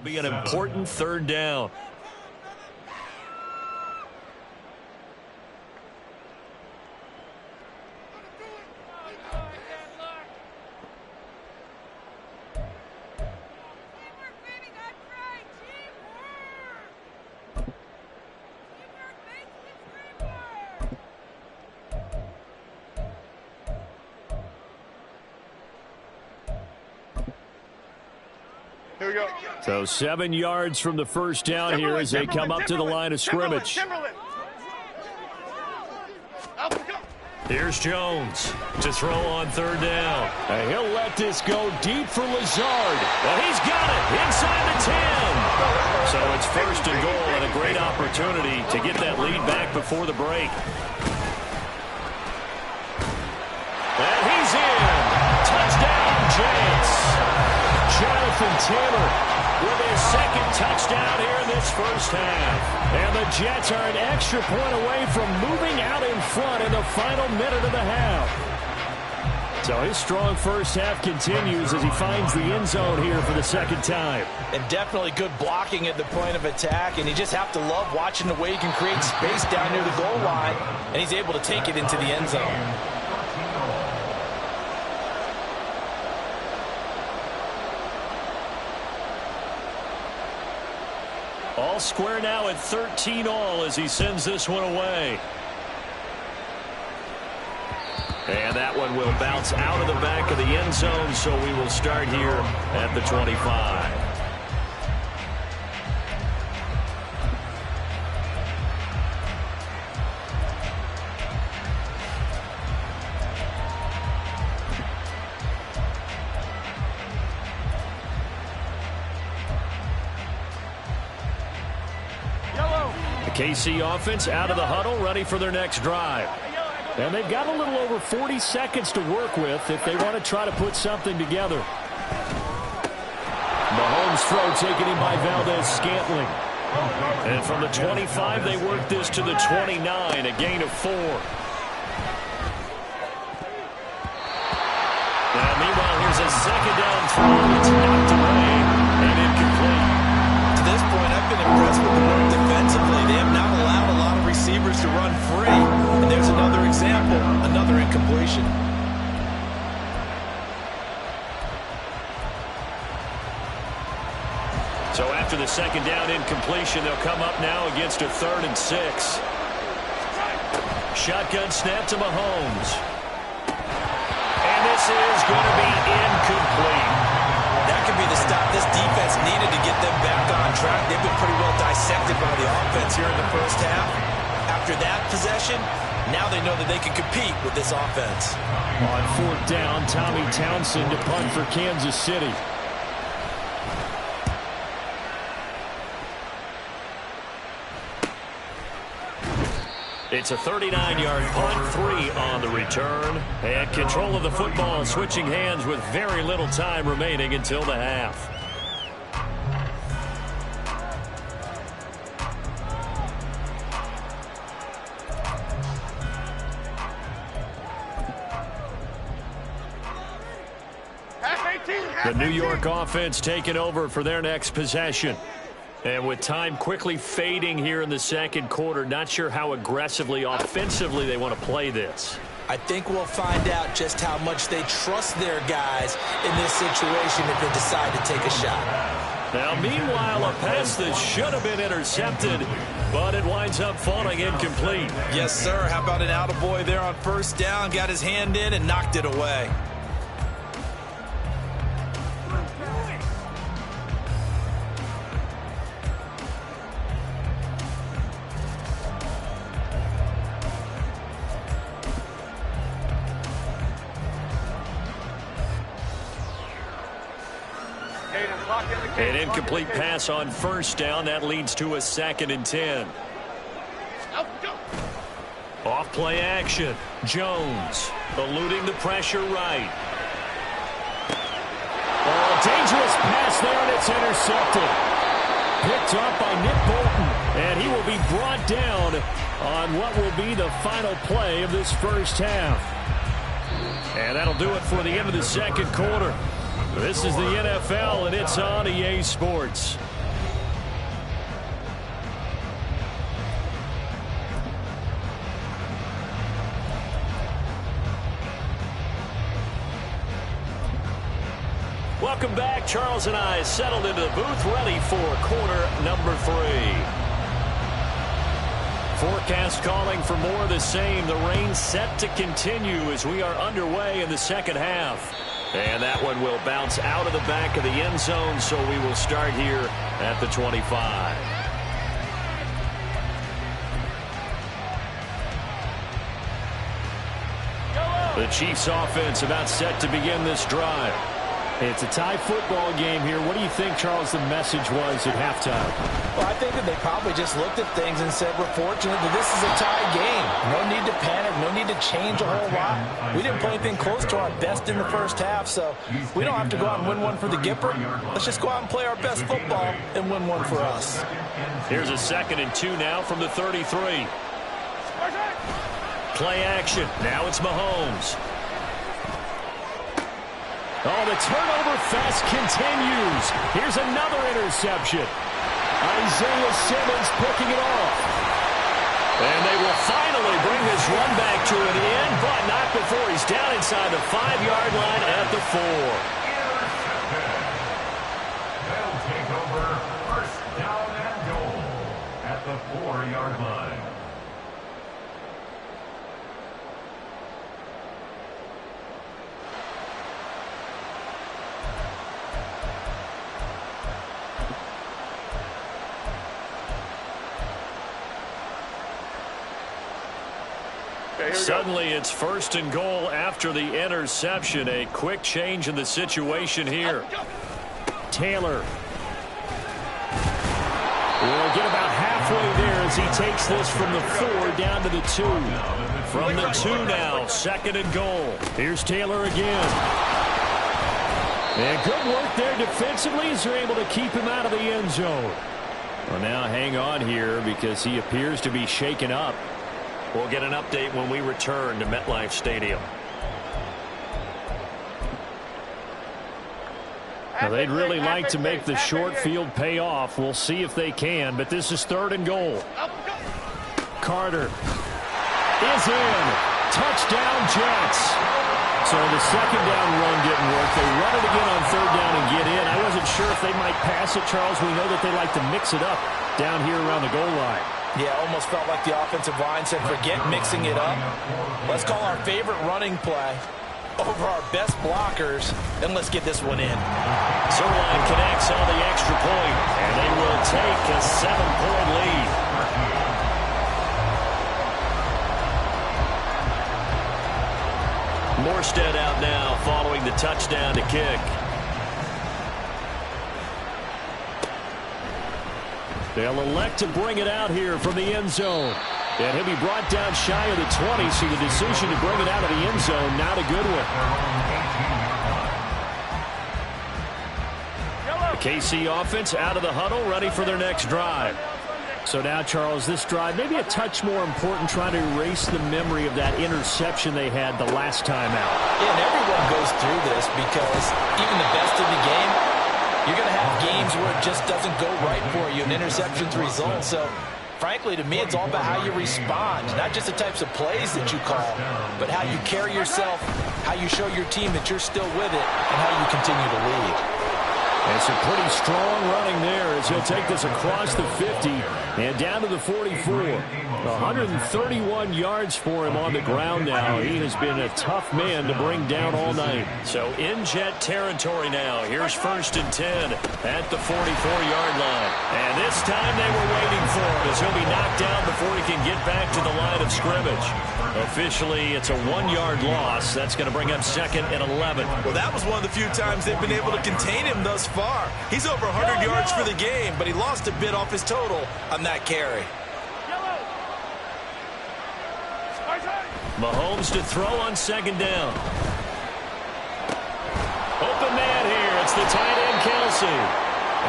Be an important 3rd down. Here we go. So 7 yards from the first down here as they come up to the line of scrimmage. Here's Jones to throw on third down. And he'll let this go deep for Lazard. Well, he's got it inside the 10. So it's first and goal and a great opportunity to get that lead back before the break. And he's in. Touchdown, Jets. Jonathan Taylor with his second touchdown here in this first half. And the Jets are an extra point away from moving out in front in the final minute of the half. So his strong first half continues as he finds the end zone here for the second time. And definitely good blocking at the point of attack. And you just have to love watching the way he can create space down near the goal line. And he's able to take it into the end zone. All square now at 13-all as he sends this one away. And that one will bounce out of the back of the end zone, so we will start here at the 25. KC offense out of the huddle, ready for their next drive. And they've got a little over 40 seconds to work with if they want to try to put something together. Mahomes' throw taken in by Valdez-Scantling. And from the 25, they work this to the 29, a gain of 4. Now, meanwhile, here's a second down throw. It's knocked away and incomplete. To this point, I've been impressed with the work defensively. They have not allowed a lot of receivers to run free. And there's another example, another incompletion. So after the second down incompletion, they'll come up now against a 3rd and 6. Shotgun snap to Mahomes. And this is going to be incomplete. That could be the stop this defense needed to get them back on track. They've been pretty well dissected by the offense here in the first half. After that possession, now they know that they can compete with this offense. On 4th down, Tommy Townsend to punt for Kansas City. It's a 39-yard punt, 3 on the return. And control of the football, switching hands with very little time remaining until the half. The New York offense taking over for their next possession. And with time quickly fading here in the second quarter, not sure how aggressively, offensively they want to play this. I think we'll find out just how much they trust their guys in this situation if they decide to take a shot. Now, meanwhile, a pass that should have been intercepted, but it winds up falling incomplete. Yes, sir. How about an attaboy there on 1st down? Got his hand in and knocked it away. An incomplete pass on 1st down. That leads to a 2nd and 10. Off play action. Jones eluding the pressure right. Oh, dangerous pass there, and it's intercepted. Picked up by Nick Bolton, and he will be brought down on what will be the final play of this first half. And that'll do it for the end of the second quarter. This is the NFL, and it's on EA Sports. Welcome back. Charles and I settled into the booth, ready for quarter number 3. Forecast calling for more of the same. The rain set to continue as we are underway in the second half. And that one will bounce out of the back of the end zone, so we will start here at the 25. The Chiefs offense about set to begin this drive. It's a tie football game here. What do you think, Charles, the message was at halftime? Well, I think that they probably just looked at things and said, we're fortunate that this is a tie game. No need to panic. No need to change a whole lot. We didn't play anything close to our best in the first half, so we don't have to go out and win one for the Gipper. Let's just go out and play our best football and win one for us. Here's a 2nd and 2 now from the 33. Play action. Now it's Mahomes. Oh, the turnover fest continues. Here's another interception. Isaiah Simmons picking it off. And they will finally bring this run back to an end, but not before he's down inside the 5-yard line at the 4. They'll take over 1st down and goal at the 4-yard line. Suddenly it's 1st and goal after the interception. A quick change in the situation here. Taylor will get about halfway there as he takes this from the 4 down to the 2. From the 2 now, 2nd and goal. Here's Taylor again. And good work there defensively as they're able to keep him out of the end zone. Well, now hang on here because he appears to be shaken up. We'll get an update when we return to MetLife Stadium. Now, they'd really like to make the short field pay off. We'll see if they can, but this is 3rd and goal. Carter is in. Touchdown, Jets. So the 2nd down run didn't work. They run it again on 3rd down and get in. I wasn't sure if they might pass it, Charles. We know that they like to mix it up down here around the goal line. Yeah, almost felt like the offensive line said, forget mixing it up. Let's call our favorite running play over our best blockers, and let's get this one in. Zerline connects on the extra point, and they will take a 7-point lead. Morstead out now following the touchdown to kick. They'll elect to bring it out here from the end zone. And he'll be brought down shy of the 20, so the decision to bring it out of the end zone, not a good one. The KC offense out of the huddle, ready for their next drive. So now, Charles, this drive maybe a touch more important, trying to erase the memory of that interception they had the last time out. Yeah, and everyone goes through this because even the best in the game, you're going to have games where it just doesn't go right for you, and interceptions result. So, frankly, to me, it's all about how you respond, not just the types of plays that you call, but how you carry yourself, how you show your team that you're still with it, and how you continue to lead. And some pretty strong running there as he'll take this across the 50 and down to the 44. 131 yards for him on the ground now. He has been a tough man to bring down all night. So in Jet territory now. Here's 1st and 10 at the 44-yard line. And this time they were waiting for him as he'll be knocked down before he can get back to the line of scrimmage. Officially, it's a 1-yard loss. That's going to bring up 2nd and 11. Well, that was one of the few times they've been able to contain him thus far. He's over 100 yards for the game, but he lost a bit off his total on that carry. Mahomes to throw on 2nd down. Open man here. It's the tight end, Kelsey.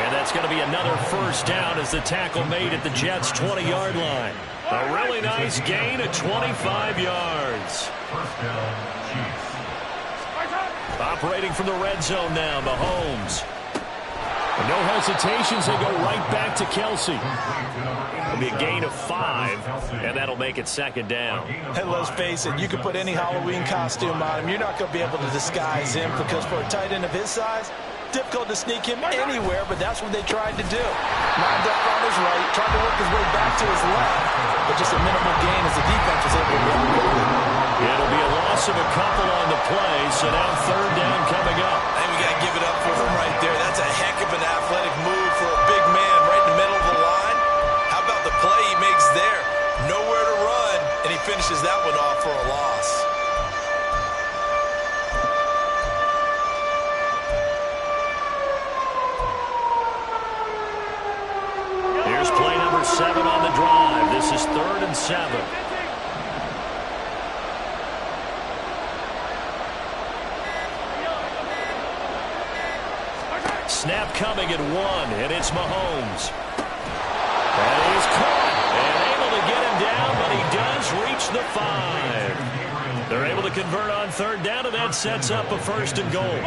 And that's going to be another 1st down as the tackle made at the Jets' 20-yard line. A really nice gain of 25 yards. Operating from the red zone now, Mahomes. And no hesitations, they go right back to Kelsey. It'll be a gain of 5, and that'll make it 2nd down. And let's face it, you can put any Halloween costume on him. You're not going to be able to disguise him because for a tight end of his size, difficult to sneak him anywhere, but that's what they tried to do. Lined up on his right, tried to work his way back to his left, but just a minimal gain as the defense was able to run quickly. It'll be a loss of a couple on the play, so now 3rd down coming up. And we got to give it up for him right there. That's a heck of an athletic move for a big man right in the middle of the line. How about the play he makes there? Nowhere to run, and he finishes that one off for a loss. Snap coming at 1, and it's Mahomes. And he's caught and able to get him down, but he does reach the 5. They're able to convert on 3rd down, and that sets up a 1st and goal.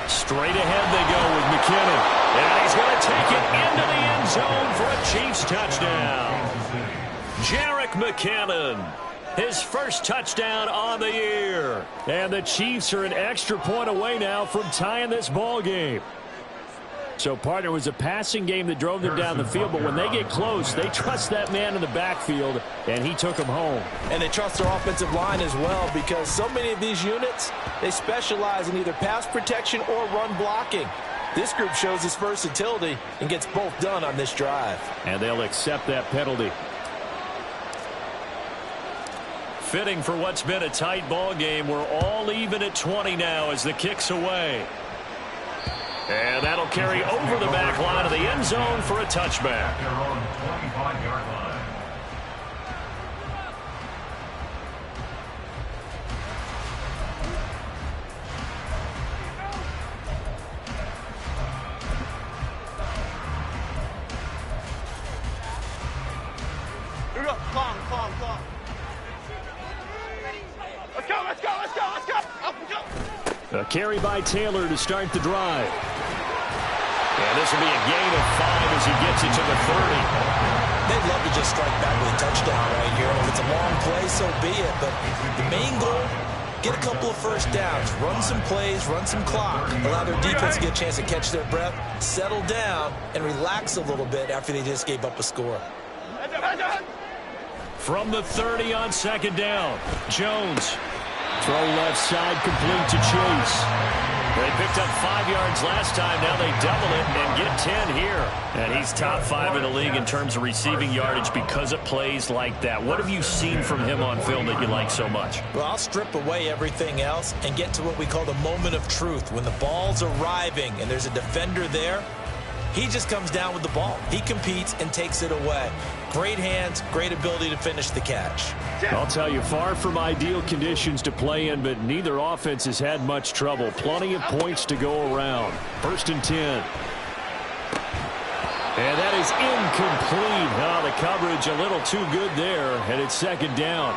Straight ahead they go with McKinnon. And he's going to take it into the end zone for a Chiefs touchdown. Jerick McKinnon, his first touchdown on the year. And the Chiefs are an extra point away now from tying this ball game. So, partner, it was a passing game that drove them down the field, but when they get close, they trust that man in the backfield, and he took them home. And they trust their offensive line as well, because so many of these units, they specialize in either pass protection or run blocking. This group shows its versatility and gets both done on this drive. And they'll accept that penalty. Fitting for what's been a tight ball game. We're all even at 20 now as the kick's away. And that'll carry over the back line of the end zone for a touchback. Their own 25-yard line. Here we go. Calm. Let's go. Up we go. A carry by Taylor to start the drive. And this will be a gain of 5 as he gets it to the 30. They'd love to just strike back with a touchdown right here. If it's a long play, so be it. But the main goal, get a couple of first downs, run some plays, run some clock, allow their defense to get a chance to catch their breath, settle down, and relax a little bit after they just gave up a score. From the 30 on 2nd down, Jones. Throw left side complete to Chase. They picked up 5 yards last time. Now they double it and get 10 here. And he's top 5 in the league in terms of receiving yardage because of plays like that. What have you seen from him on film that you like so much? Well, I'll strip away everything else and get to what we call the moment of truth. When the ball's arriving and there's a defender there, he just comes down with the ball. He competes and takes it away. Great hands, great ability to finish the catch. I'll tell you, far from ideal conditions to play in, but neither offense has had much trouble. Plenty of points to go around. 1st and 10. And that is incomplete. Oh, the coverage a little too good there, and it's 2nd down.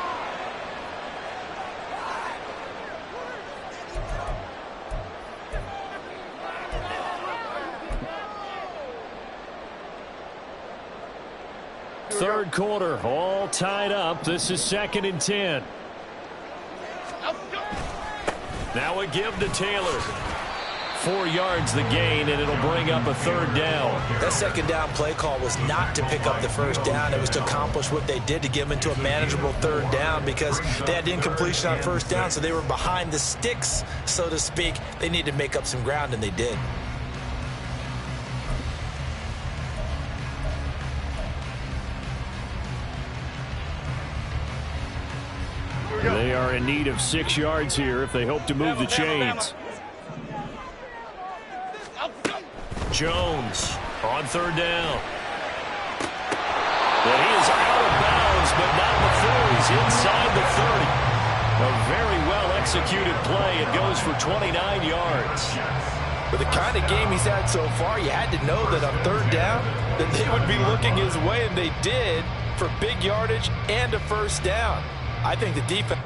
Third quarter, all tied up. This is 2nd and 10. Now a give to Taylor. 4 yards the gain, and it'll bring up a 3rd down. That 2nd down play call was not to pick up the 1st down. It was to accomplish what they did to get them into a manageable 3rd down because they had incompletion on 1st down, so they were behind the sticks, so to speak. They needed to make up some ground, and they did. They are in need of 6 yards here if they hope to move the chains. Jones on 3rd down. But he is out of bounds, but not before he's inside the 30. A very well-executed play. It goes for 29 yards. With the kind of game he's had so far, you had to know that on 3rd down that they would be looking his way, and they did, for big yardage and a 1st down. I think the defense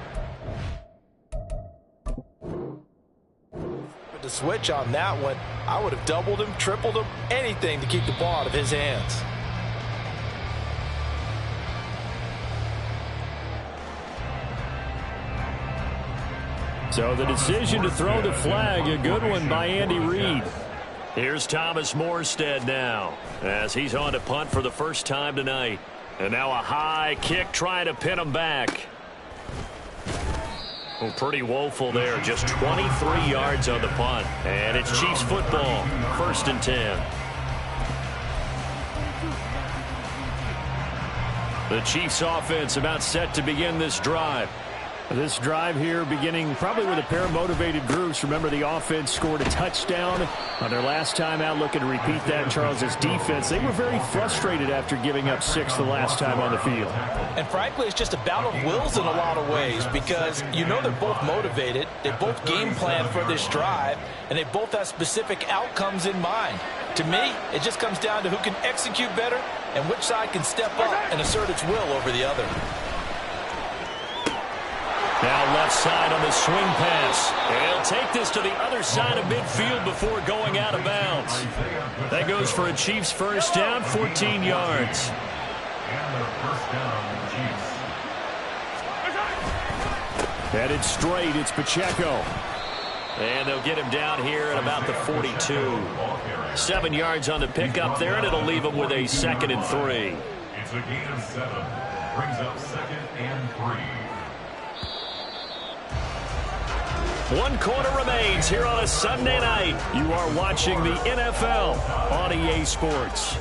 to switch on that one. I would have doubled him, tripled him, anything to keep the ball out of his hands. So the decision to throw the flag, a good one by Andy Reid. Here's Thomas Morstead now as he's on to punt for the first time tonight. And now a high kick trying to pin him back. Well, pretty woeful there. Just 23 yards on the punt. And it's Chiefs football. 1st and 10. The Chiefs offense about set to begin this drive. This drive here beginning probably with a pair of motivated groups. Remember, the offense scored a touchdown on their last time out. Looking to repeat that. Charles's defense, they were very frustrated after giving up 6 the last time on the field. And frankly, it's just a battle of wills in a lot of ways because you know they're both motivated. They both game plan for this drive, and they both have specific outcomes in mind. To me, it just comes down to who can execute better and which side can step up and assert its will over the other. Now left side on the swing pass. He'll take this to the other side of midfield before going out of bounds. That goes for a Chiefs first down, 14 yards. Headed straight, it's Pacheco. And they'll get him down here at about the 42. 7 yards on the pickup there, and it'll leave him with a 2nd and 3. It's a gain of 7. Brings up 2nd and 3. 1 quarter remains here on a Sunday night. You are watching the NFL on EA Sports.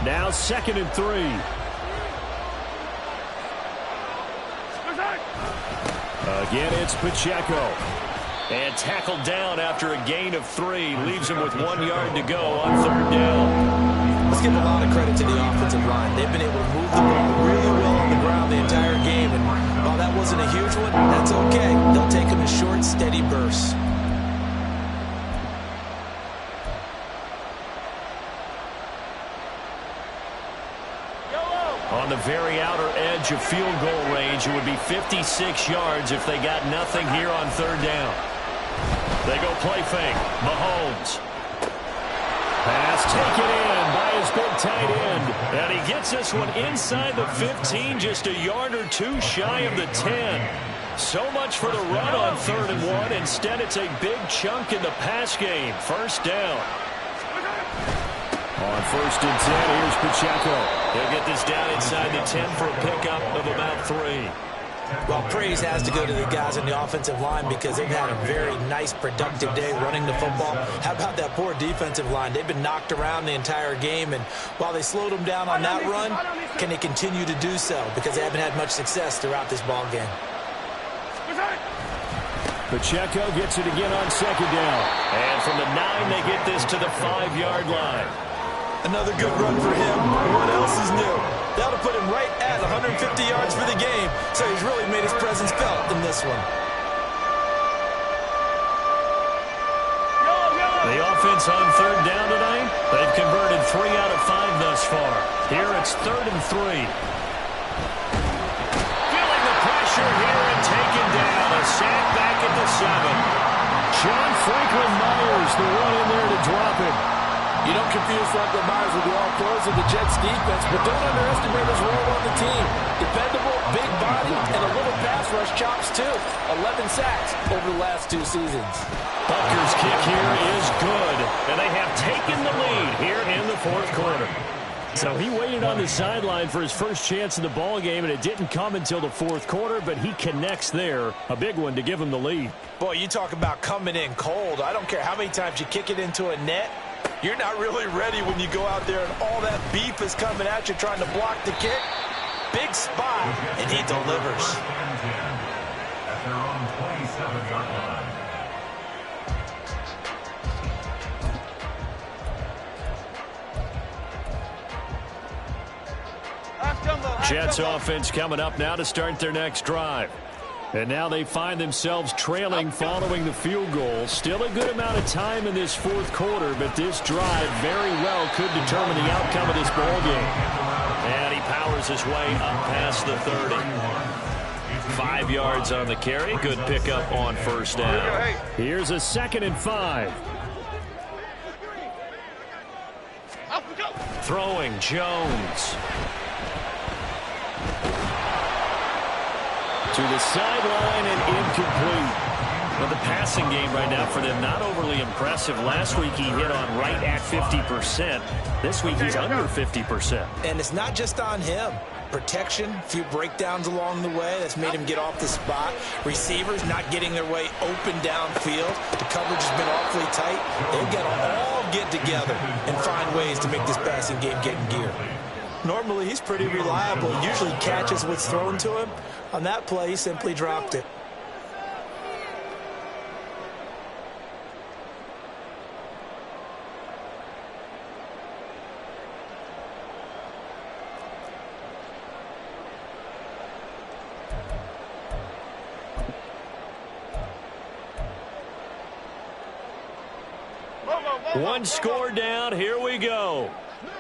Now 2nd and 3. Again, it's Pacheco. And tackled down after a gain of 3. Leaves him with 1 yard to go on 3rd down. Let's give a lot of credit to the offensive line. They've been able to move the ball really well on the ground the entire game. And while that wasn't a huge one, that's okay. They'll take them in short, steady bursts. On the very outer edge of field goal range, it would be 56 yards if they got nothing here on 3rd down. They go play fake. Mahomes. Pass taken in by his big tight end. And he gets this one inside the 15, just a yard or 2 shy of the 10. So much for the run on 3rd and 1. Instead, it's a big chunk in the pass game. First down. On 1st and 10, here's Pacheco. He'll get this down inside the 10 for a pickup of about 3. Well, praise has to go to the guys on the offensive line because they've had a very nice, productive day running the football. How about that poor defensive line? They've been knocked around the entire game, and while they slowed them down on that run, can they continue to do so? Because they haven't had much success throughout this ball game. Pacheco gets it again on 2nd down. And from the 9, they get this to the 5-yard line. Another good run for him. What else is new? That'll put him right at 150 yards for the game, so he's really made his presence felt in this one. The offense on 3rd down tonight, they've converted 3 out of 5 thus far. Here it's 3rd and 3. Feeling the pressure here and taken down. A sack back at the 7. John Franklin Myers, the one in there to drop him. You don't confuse Franklin Myers with the all-pros of the Jets defense, but don't underestimate his role on the team. Dependable, big body, and a little pass rush chops, too. 11 sacks over the last 2 seasons. Butker's kick here is good, and they have taken the lead here in the 4th quarter. So he waited on the sideline for his first chance in the ball game, and it didn't come until the 4th quarter, but he connects there. A big one to give him the lead. Boy, you talk about coming in cold. I don't care how many times you kick it into a net. You're not really ready when you go out there and all that beef is coming at you trying to block the kick. Big spot, and he delivers. At their own 27-yard line. Jets offense coming up now to start their next drive. And now they find themselves trailing following the field goal. Still a good amount of time in this 4th quarter, but this drive very well could determine the outcome of this ball game. And he powers his way up past the 30. 5 yards on the carry. Good pickup on 1st down. Here's a 2nd and 5. Throwing Jones. To the sideline and incomplete. But the passing game right now for them not overly impressive. Last week he hit on right at 50%. This week he's under 50%. And it's not just on him. protection, a few breakdowns along the way. That's made him get off the spot. Receivers not getting their way open downfield. The coverage has been awfully tight. They've got to all get together and find ways to make this passing game get in gear. Normally, he's pretty reliable. Usually catches what's thrown to him. On that play, he simply dropped it. One score down. Here we go.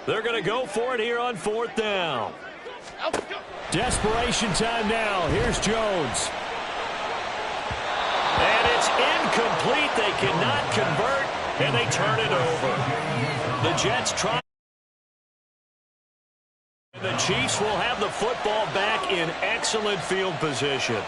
They're going to go for it here on 4th down. Desperation time now. Here's Jones. And it's incomplete. They cannot convert, and they turn it over. The Jets try. The Chiefs will have the football back in excellent field position.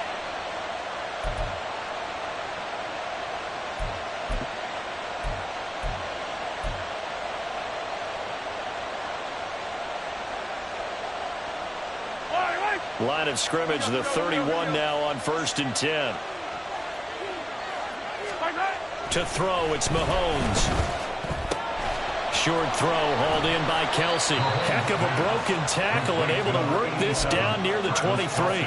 Line of scrimmage, the 31 now on 1st and 10. To throw, it's Mahomes. Short throw hauled in by Kelsey. Heck of a broken tackle and able to work this down near the 23.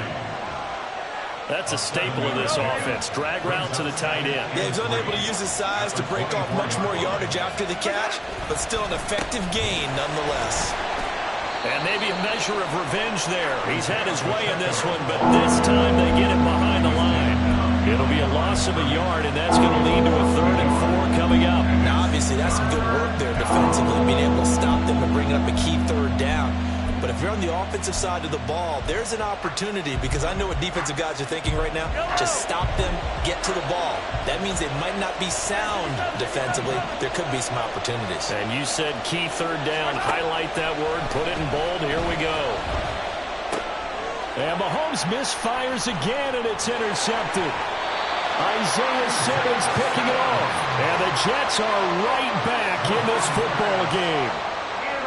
That's a staple of this offense. Drag route to the tight end. Yeah, he's unable to use his size to break off much more yardage after the catch, but still an effective gain nonetheless. And maybe a measure of revenge there. He's had his way in this one, but this time they get him behind the line. It'll be a loss of a yard, and that's going to lead to a 3rd and 4 coming up. Now, obviously, that's some good work there defensively, being able to stop them and bring up a key 3rd down. But if you're on the offensive side of the ball, there's an opportunity, because I know what defensive guys are thinking right now. Just stop them, get to the ball. That means they might not be sound defensively. There could be some opportunities. And you said key 3rd down. Highlight that word. Put it in bold. Here we go. And Mahomes misfires again, and it's intercepted. Isaiah Simmons picking it off. And the Jets are right back in this football game.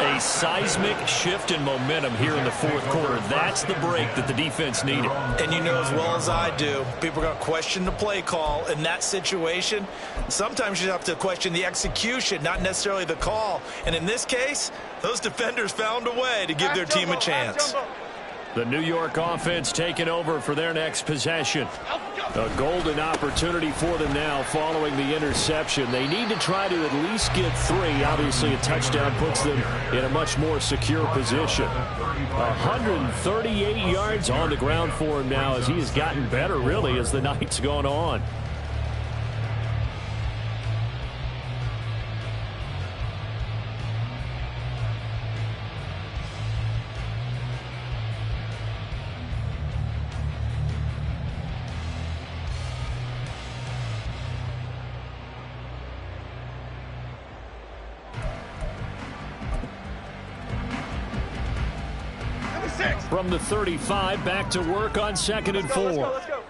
A seismic shift in momentum here in the 4th quarter. That's the break that the defense needed. And you know as well as I do, people are going to question the play call in that situation. Sometimes you have to question the execution, not necessarily the call. And in this case, those defenders found a way to give their team a chance. The New York offense taking over for their next possession. A golden opportunity for them now following the interception. They need to try to at least get 3. Obviously, a touchdown puts them in a much more secure position. 138 yards on the ground for him now as he has gotten better, really, as the night's gone on. From the 35, back to work on 2nd and 4. Let's go.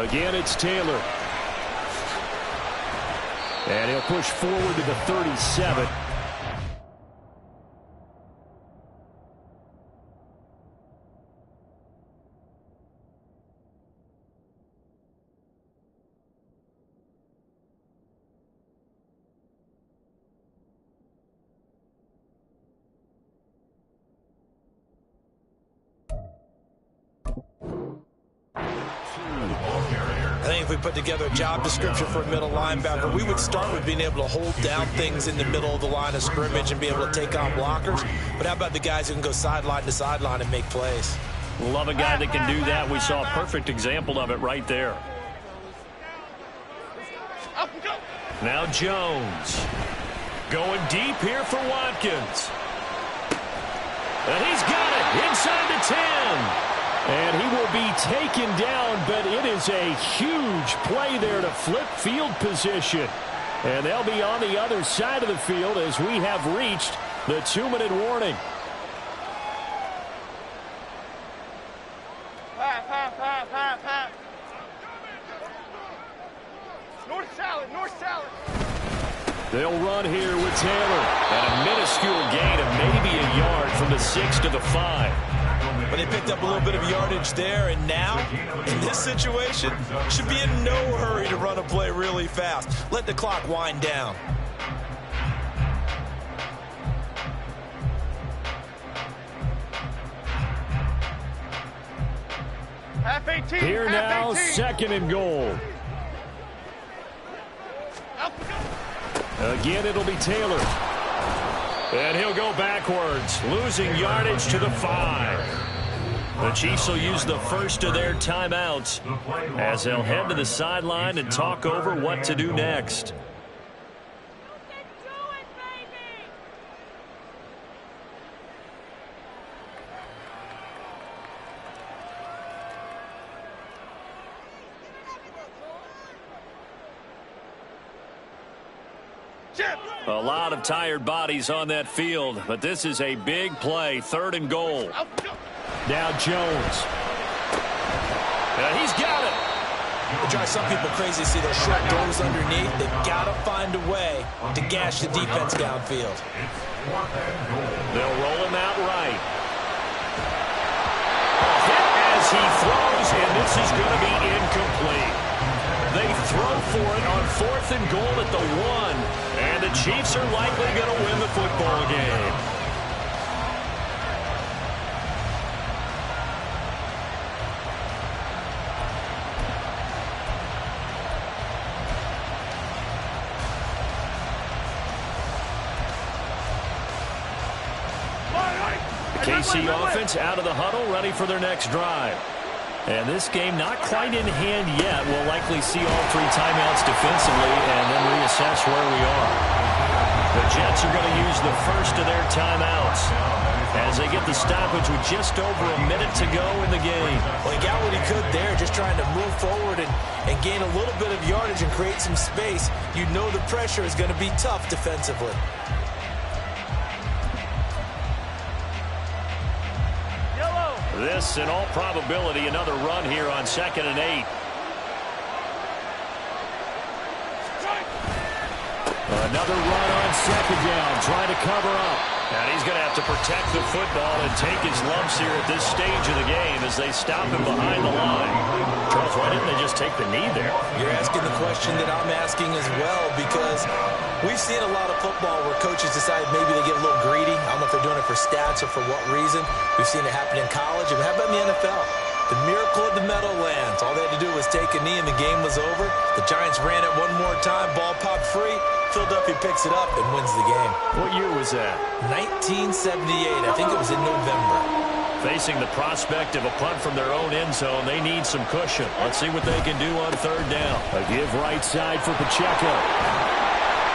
Again, it's Taylor. And he'll push forward to the 37. I think if we put together a job description for a middle linebacker, we would start with being able to hold down things in the middle of the line of scrimmage and be able to take on blockers. But how about the guys who can go sideline to sideline and make plays? Love a guy that can do that. We saw a perfect example of it right there. Now Jones. Going deep here for Watkins. And he's got it inside the 10. And he will be taken down, but it is a huge play there to flip field position. And they'll be on the other side of the field as we have reached the 2-minute warning. North salad. They'll run here with Taylor. And a minuscule gain of maybe a yard from the 6 to the 5. But they picked up a little bit of yardage there, and now, in this situation, should be in no hurry to run a play really fast. Let the clock wind down. Half 18. Here half now, 18. 2nd and goal. Again, it'll be Taylor. And he'll go backwards, losing yardage to the 5. The Chiefs will use the first of their timeouts as they'll head to the sideline and talk over what to do next. A lot of tired bodies on that field, but this is a big play, 3rd and goal. Now Jones. He's got it. It drives some people crazy to see those short goals underneath. They've got to find a way to gash the defense downfield. They'll roll him out right. Hit as he throws, and this is going to be incomplete. They throw for it on 4th and goal at the 1, and the Chiefs are likely going to win the football game. KC offense out of the huddle, ready for their next drive. And this game not quite in hand yet. We'll likely see all 3 timeouts defensively and then reassess where we are. The Jets are going to use the first of their timeouts as they get the stoppage with just over a minute to go in the game. Well, he got what he could there, just trying to move forward and gain a little bit of yardage and create some space. You know the pressure is going to be tough defensively. This, in all probability, another run here on 2nd and 8. Another run on 2nd down, trying to cover up. And he's going to have to protect the football and take his lumps here at this stage of the game as they stop him behind the line. Charles, why didn't they just take the knee there? You're asking the question that I'm asking as well, because we've seen a lot of football where coaches decide maybe they get a little greedy. I don't know if they're doing it for stats or for what reason. We've seen it happen in college. And how about in the NFL? The miracle of the Meadowlands. All they had to do was take a knee and the game was over. The Giants ran it one more time. Ball popped free. Philadelphia picks it up and wins the game. What year was that? 1978. I think it was in November. Facing the prospect of a punt from their own end zone, they need some cushion. Let's see what they can do on 3rd down. A give right side for Pacheco.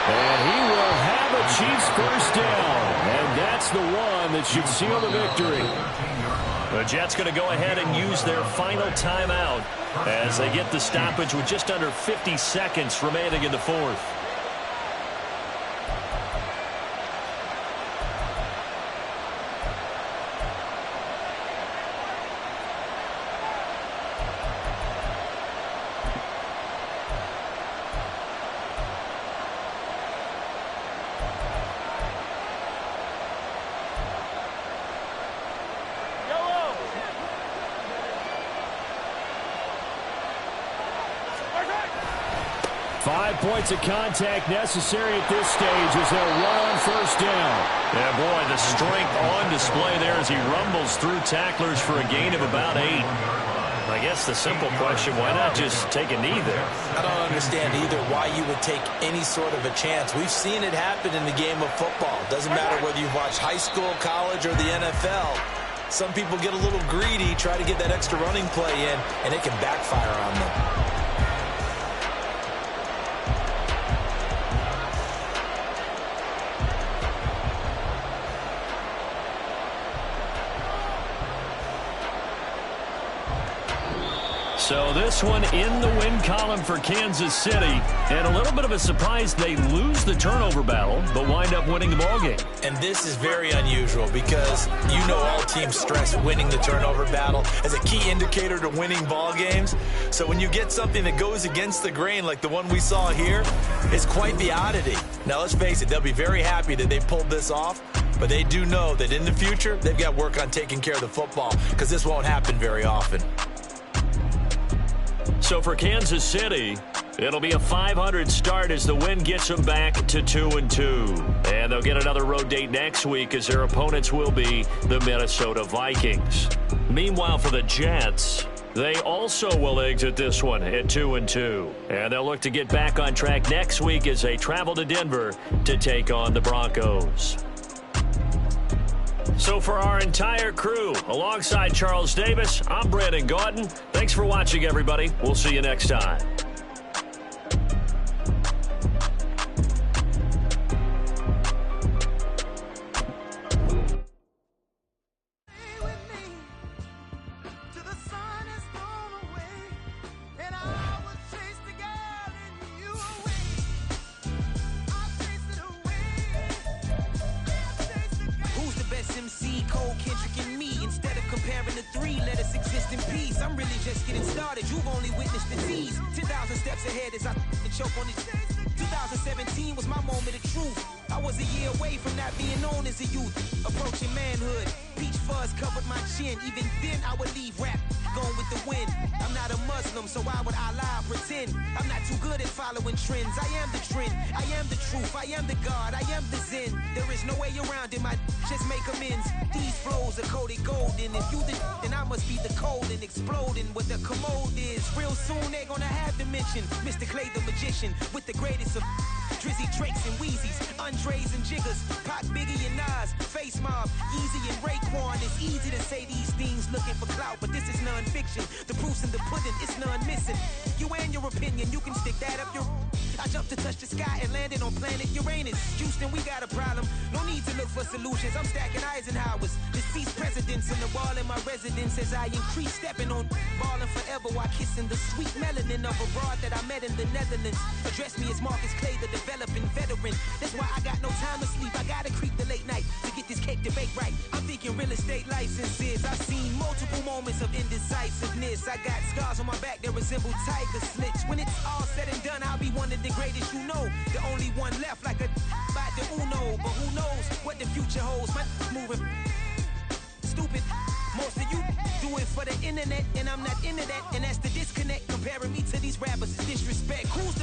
And he will have a Chiefs first down. And that's the one that should seal the victory. The Jets going to go ahead and use their final timeout as they get the stoppage with just under 50 seconds remaining in the 4th. Points of contact necessary at this stage as they'll run on 1st down. Yeah, boy, the strength on display there as he rumbles through tacklers for a gain of about 8. I guess the simple question, why not just take a knee there? I don't understand either why you would take any sort of a chance. We've seen it happen in the game of football. Doesn't matter whether you watch high school, college, or the NFL. Some people get a little greedy, try to get that extra running play in, and it can backfire on them. So this one in the win column for Kansas City. And a little bit of a surprise, they lose the turnover battle, but wind up winning the ballgame. And this is very unusual because you know all teams stress winning the turnover battle as a key indicator to winning ball games. So when you get something that goes against the grain like the one we saw here, it's quite the oddity. Now let's face it, they'll be very happy that they pulled this off. But they do know that in the future, they've got work on taking care of the football because this won't happen very often. So for Kansas City, it'll be a 500 start as the win gets them back to 2-2. And they'll get another road date next week as their opponents will be the Minnesota Vikings. Meanwhile, for the Jets, they also will exit this one at 2-2. And they'll look to get back on track next week as they travel to Denver to take on the Broncos. So for our entire crew, alongside Charles Davis, I'm Brandon Gaudin. Thanks for watching, everybody. We'll see you next time. I'm really just getting started. You've only witnessed the tease. 10,000 steps ahead as I choke on it. 2017 was my moment of truth. I was a year away from not being known as a youth. Approaching manhood. Peach fuzz covered my chin. Even then I would leave rap going with the wind. I'm not a Muslim, so why would I lie or pretend? I'm not too good at following trends. I am the trend. I am the truth. I am the God. I am the Zen. There is no way around it. My just make amends. These flows are coated golden. If you the then I must be the cold and exploding what the commode is. Real soon they gonna have to mention Mr. Clay the magician with the greatest of Drizzy, Drakes, and Wheezies, Andres and Jiggers, Pac, Biggie, and Nas, Face Mob, Easy and Raekwon. It's easy to say these things looking for clout, but this is non-fiction. The proof's in the pudding, it's none missing. You and your opinion, you can stick that up your... I jumped to touch the sky and landed on planet Uranus. Houston, we got a problem. No need to look for solutions. I'm stacking Eisenhowers. Deceased presidents in the wall in my residence as I increase stepping on ballin' forever while kissing the sweet melanin of a broad that I met in the Netherlands. Address me as Marcus Clay, the developing veteran. That's why I got no time to sleep. I gotta creep the late night to get this cake to bake right. I'm thinking real estate licenses. I've seen multiple moments of indecisiveness. I got scars on my back that resemble tiger slits. When it's all said and done, I'll be one of the greatest you know. The only one left like a by the Uno. But who knows what the future holds. My moving stupid. Most of you do it for the internet, and I'm not into that. And that's the disconnect. Comparing me to these rappers is disrespect. Who's the